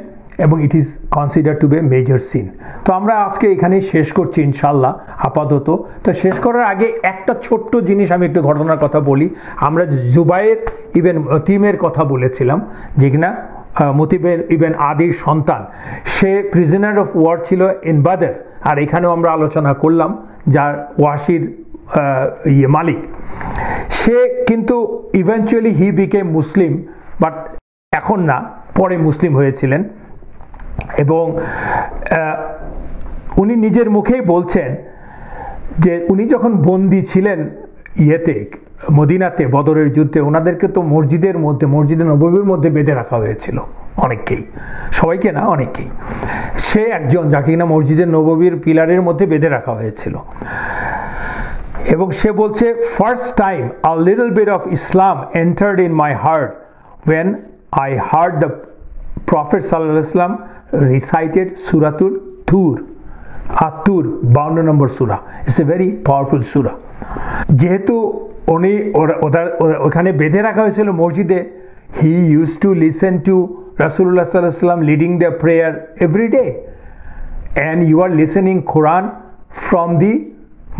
এবং it is consider to be major sin. তো আমরা আজকে এখানেই শেষ করছি ইনশাল্লাহ আপাতত। তো শেষ করার আগে একটা ছোট্ট জিনিস আমি একটু ঘটনার কথা বলি। আমরা জুবাইর ইবেন মতিমের কথা বলেছিলাম, যে কিনা মতিবের ইবেন আদির সন্তান, সে প্রিজনার অফ ওয়ার ছিল ইন বাদর, আর এখানেও আমরা আলোচনা করলাম যার ওয়াসির মালিক। সে কিন্তু eventually he became Muslim, but এখন না, পরে মুসলিম হয়েছিলেন। এবং উনি নিজের মুখেই বলছেন যে উনি যখন বন্দী ছিলেন মদিনাতে বদরের যুদ্ধে, ওনাদেরকে তো মসজিদে নববীর মধ্যে বেঁধে রাখা হয়েছিল, অনেককেই, সবাইকে না, অনেককেই। সে একজন যাকে কিনা মসজিদের নববীর পিলারের মধ্যে বেঁধে রাখা হয়েছিল। এবং সে বলছে, first time a little bit of Islam entered in my heart when I heard the Prophet sallallahu alaihi wasallam recited Suratul Tur, At-Tur, 52 number Surah. It's a very powerful surah. যেহেতু উনি ওখানে বেঁধে রাখা হয়েছিল মসজিদে, he used to listen to Rasulullah sallallahu alaihi wasallam leading the prayer every day, and you are listening Quran from the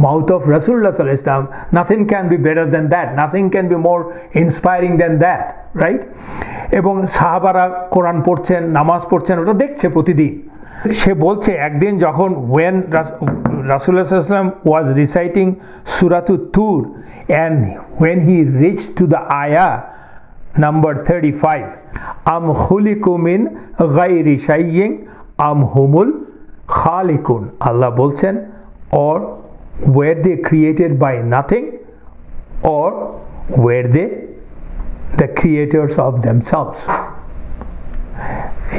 mouth of Rasulullah sallallahu alaihi wasallam. Nothing can be better than that, nothing can be more inspiring than that, right? এবং সাহাবারা কোরআন পড়ছেন, নামাজ পড়ছেন, ওটা দেখছে প্রতিদিন। সে বলছে একদিন যখন when Rasulullah sallallahu alaihi wasallam was reciting Suratul Tur, and when he reached to the ayah number 35, am khuliqu min ghairi shay'in am humul khaliqun, Allah বলছেন, or were they created by nothing, or were they the creators of themselves?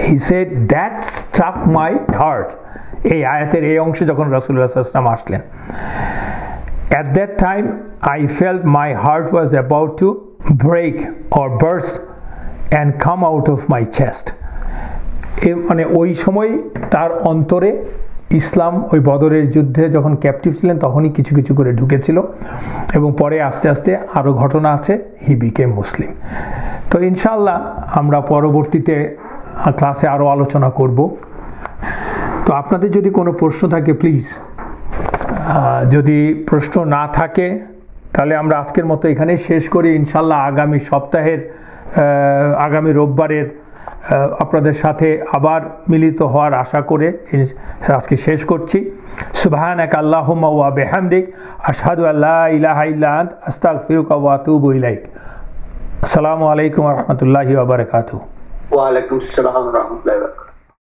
He said, that struck my heart. এই আয়াতের এই অংশে যখন রাসূলুল্লাহ সাল্লাল্লাহু আলাইহি ওয়াসাল্লাম আসলেন, at that time I felt my heart was about to break or burst and come out of my chest. মানে ওই সময় তার অন্তরে ইসলাম ওই বদরের যুদ্ধে যখন ক্যাপটিভ ছিলেন তখনই কিছু কিছু করে ঢুকেছিল, এবং পরে আস্তে আস্তে আরও ঘটনা আছে, হি বিকেম মুসলিম। তো ইনশাআল্লাহ আমরা পরবর্তীতে ক্লাসে আরও আলোচনা করব। তো আপনাদের যদি কোনো প্রশ্ন থাকে প্লিজ, যদি প্রশ্ন না থাকে তাহলে আমরা আজকের মতো এখানেই শেষ করি। ইনশাআল্লাহ আগামী সপ্তাহের আগামী রোববারের আপনাদের সাথে আবার মিলিত হওয়ার আশা করে আজকে শেষ করছি। সুবহানাকা আল্লাহুম্মা ওয়া বিহামদিক আশহাদু আল্লা ইলাহা ইল্লা আনত আস্তাগফিরুকা ওয়া আতুবু ইলাইক। আসসালামু আলাইকুম ওয়া রাহমাতুল্লাহি ওয়া বারাকাতুহু। ওয়া আলাইকুম আসসালাম ওয়া রাহমাতুল্লাহি ওয়া বারাকাতুহু।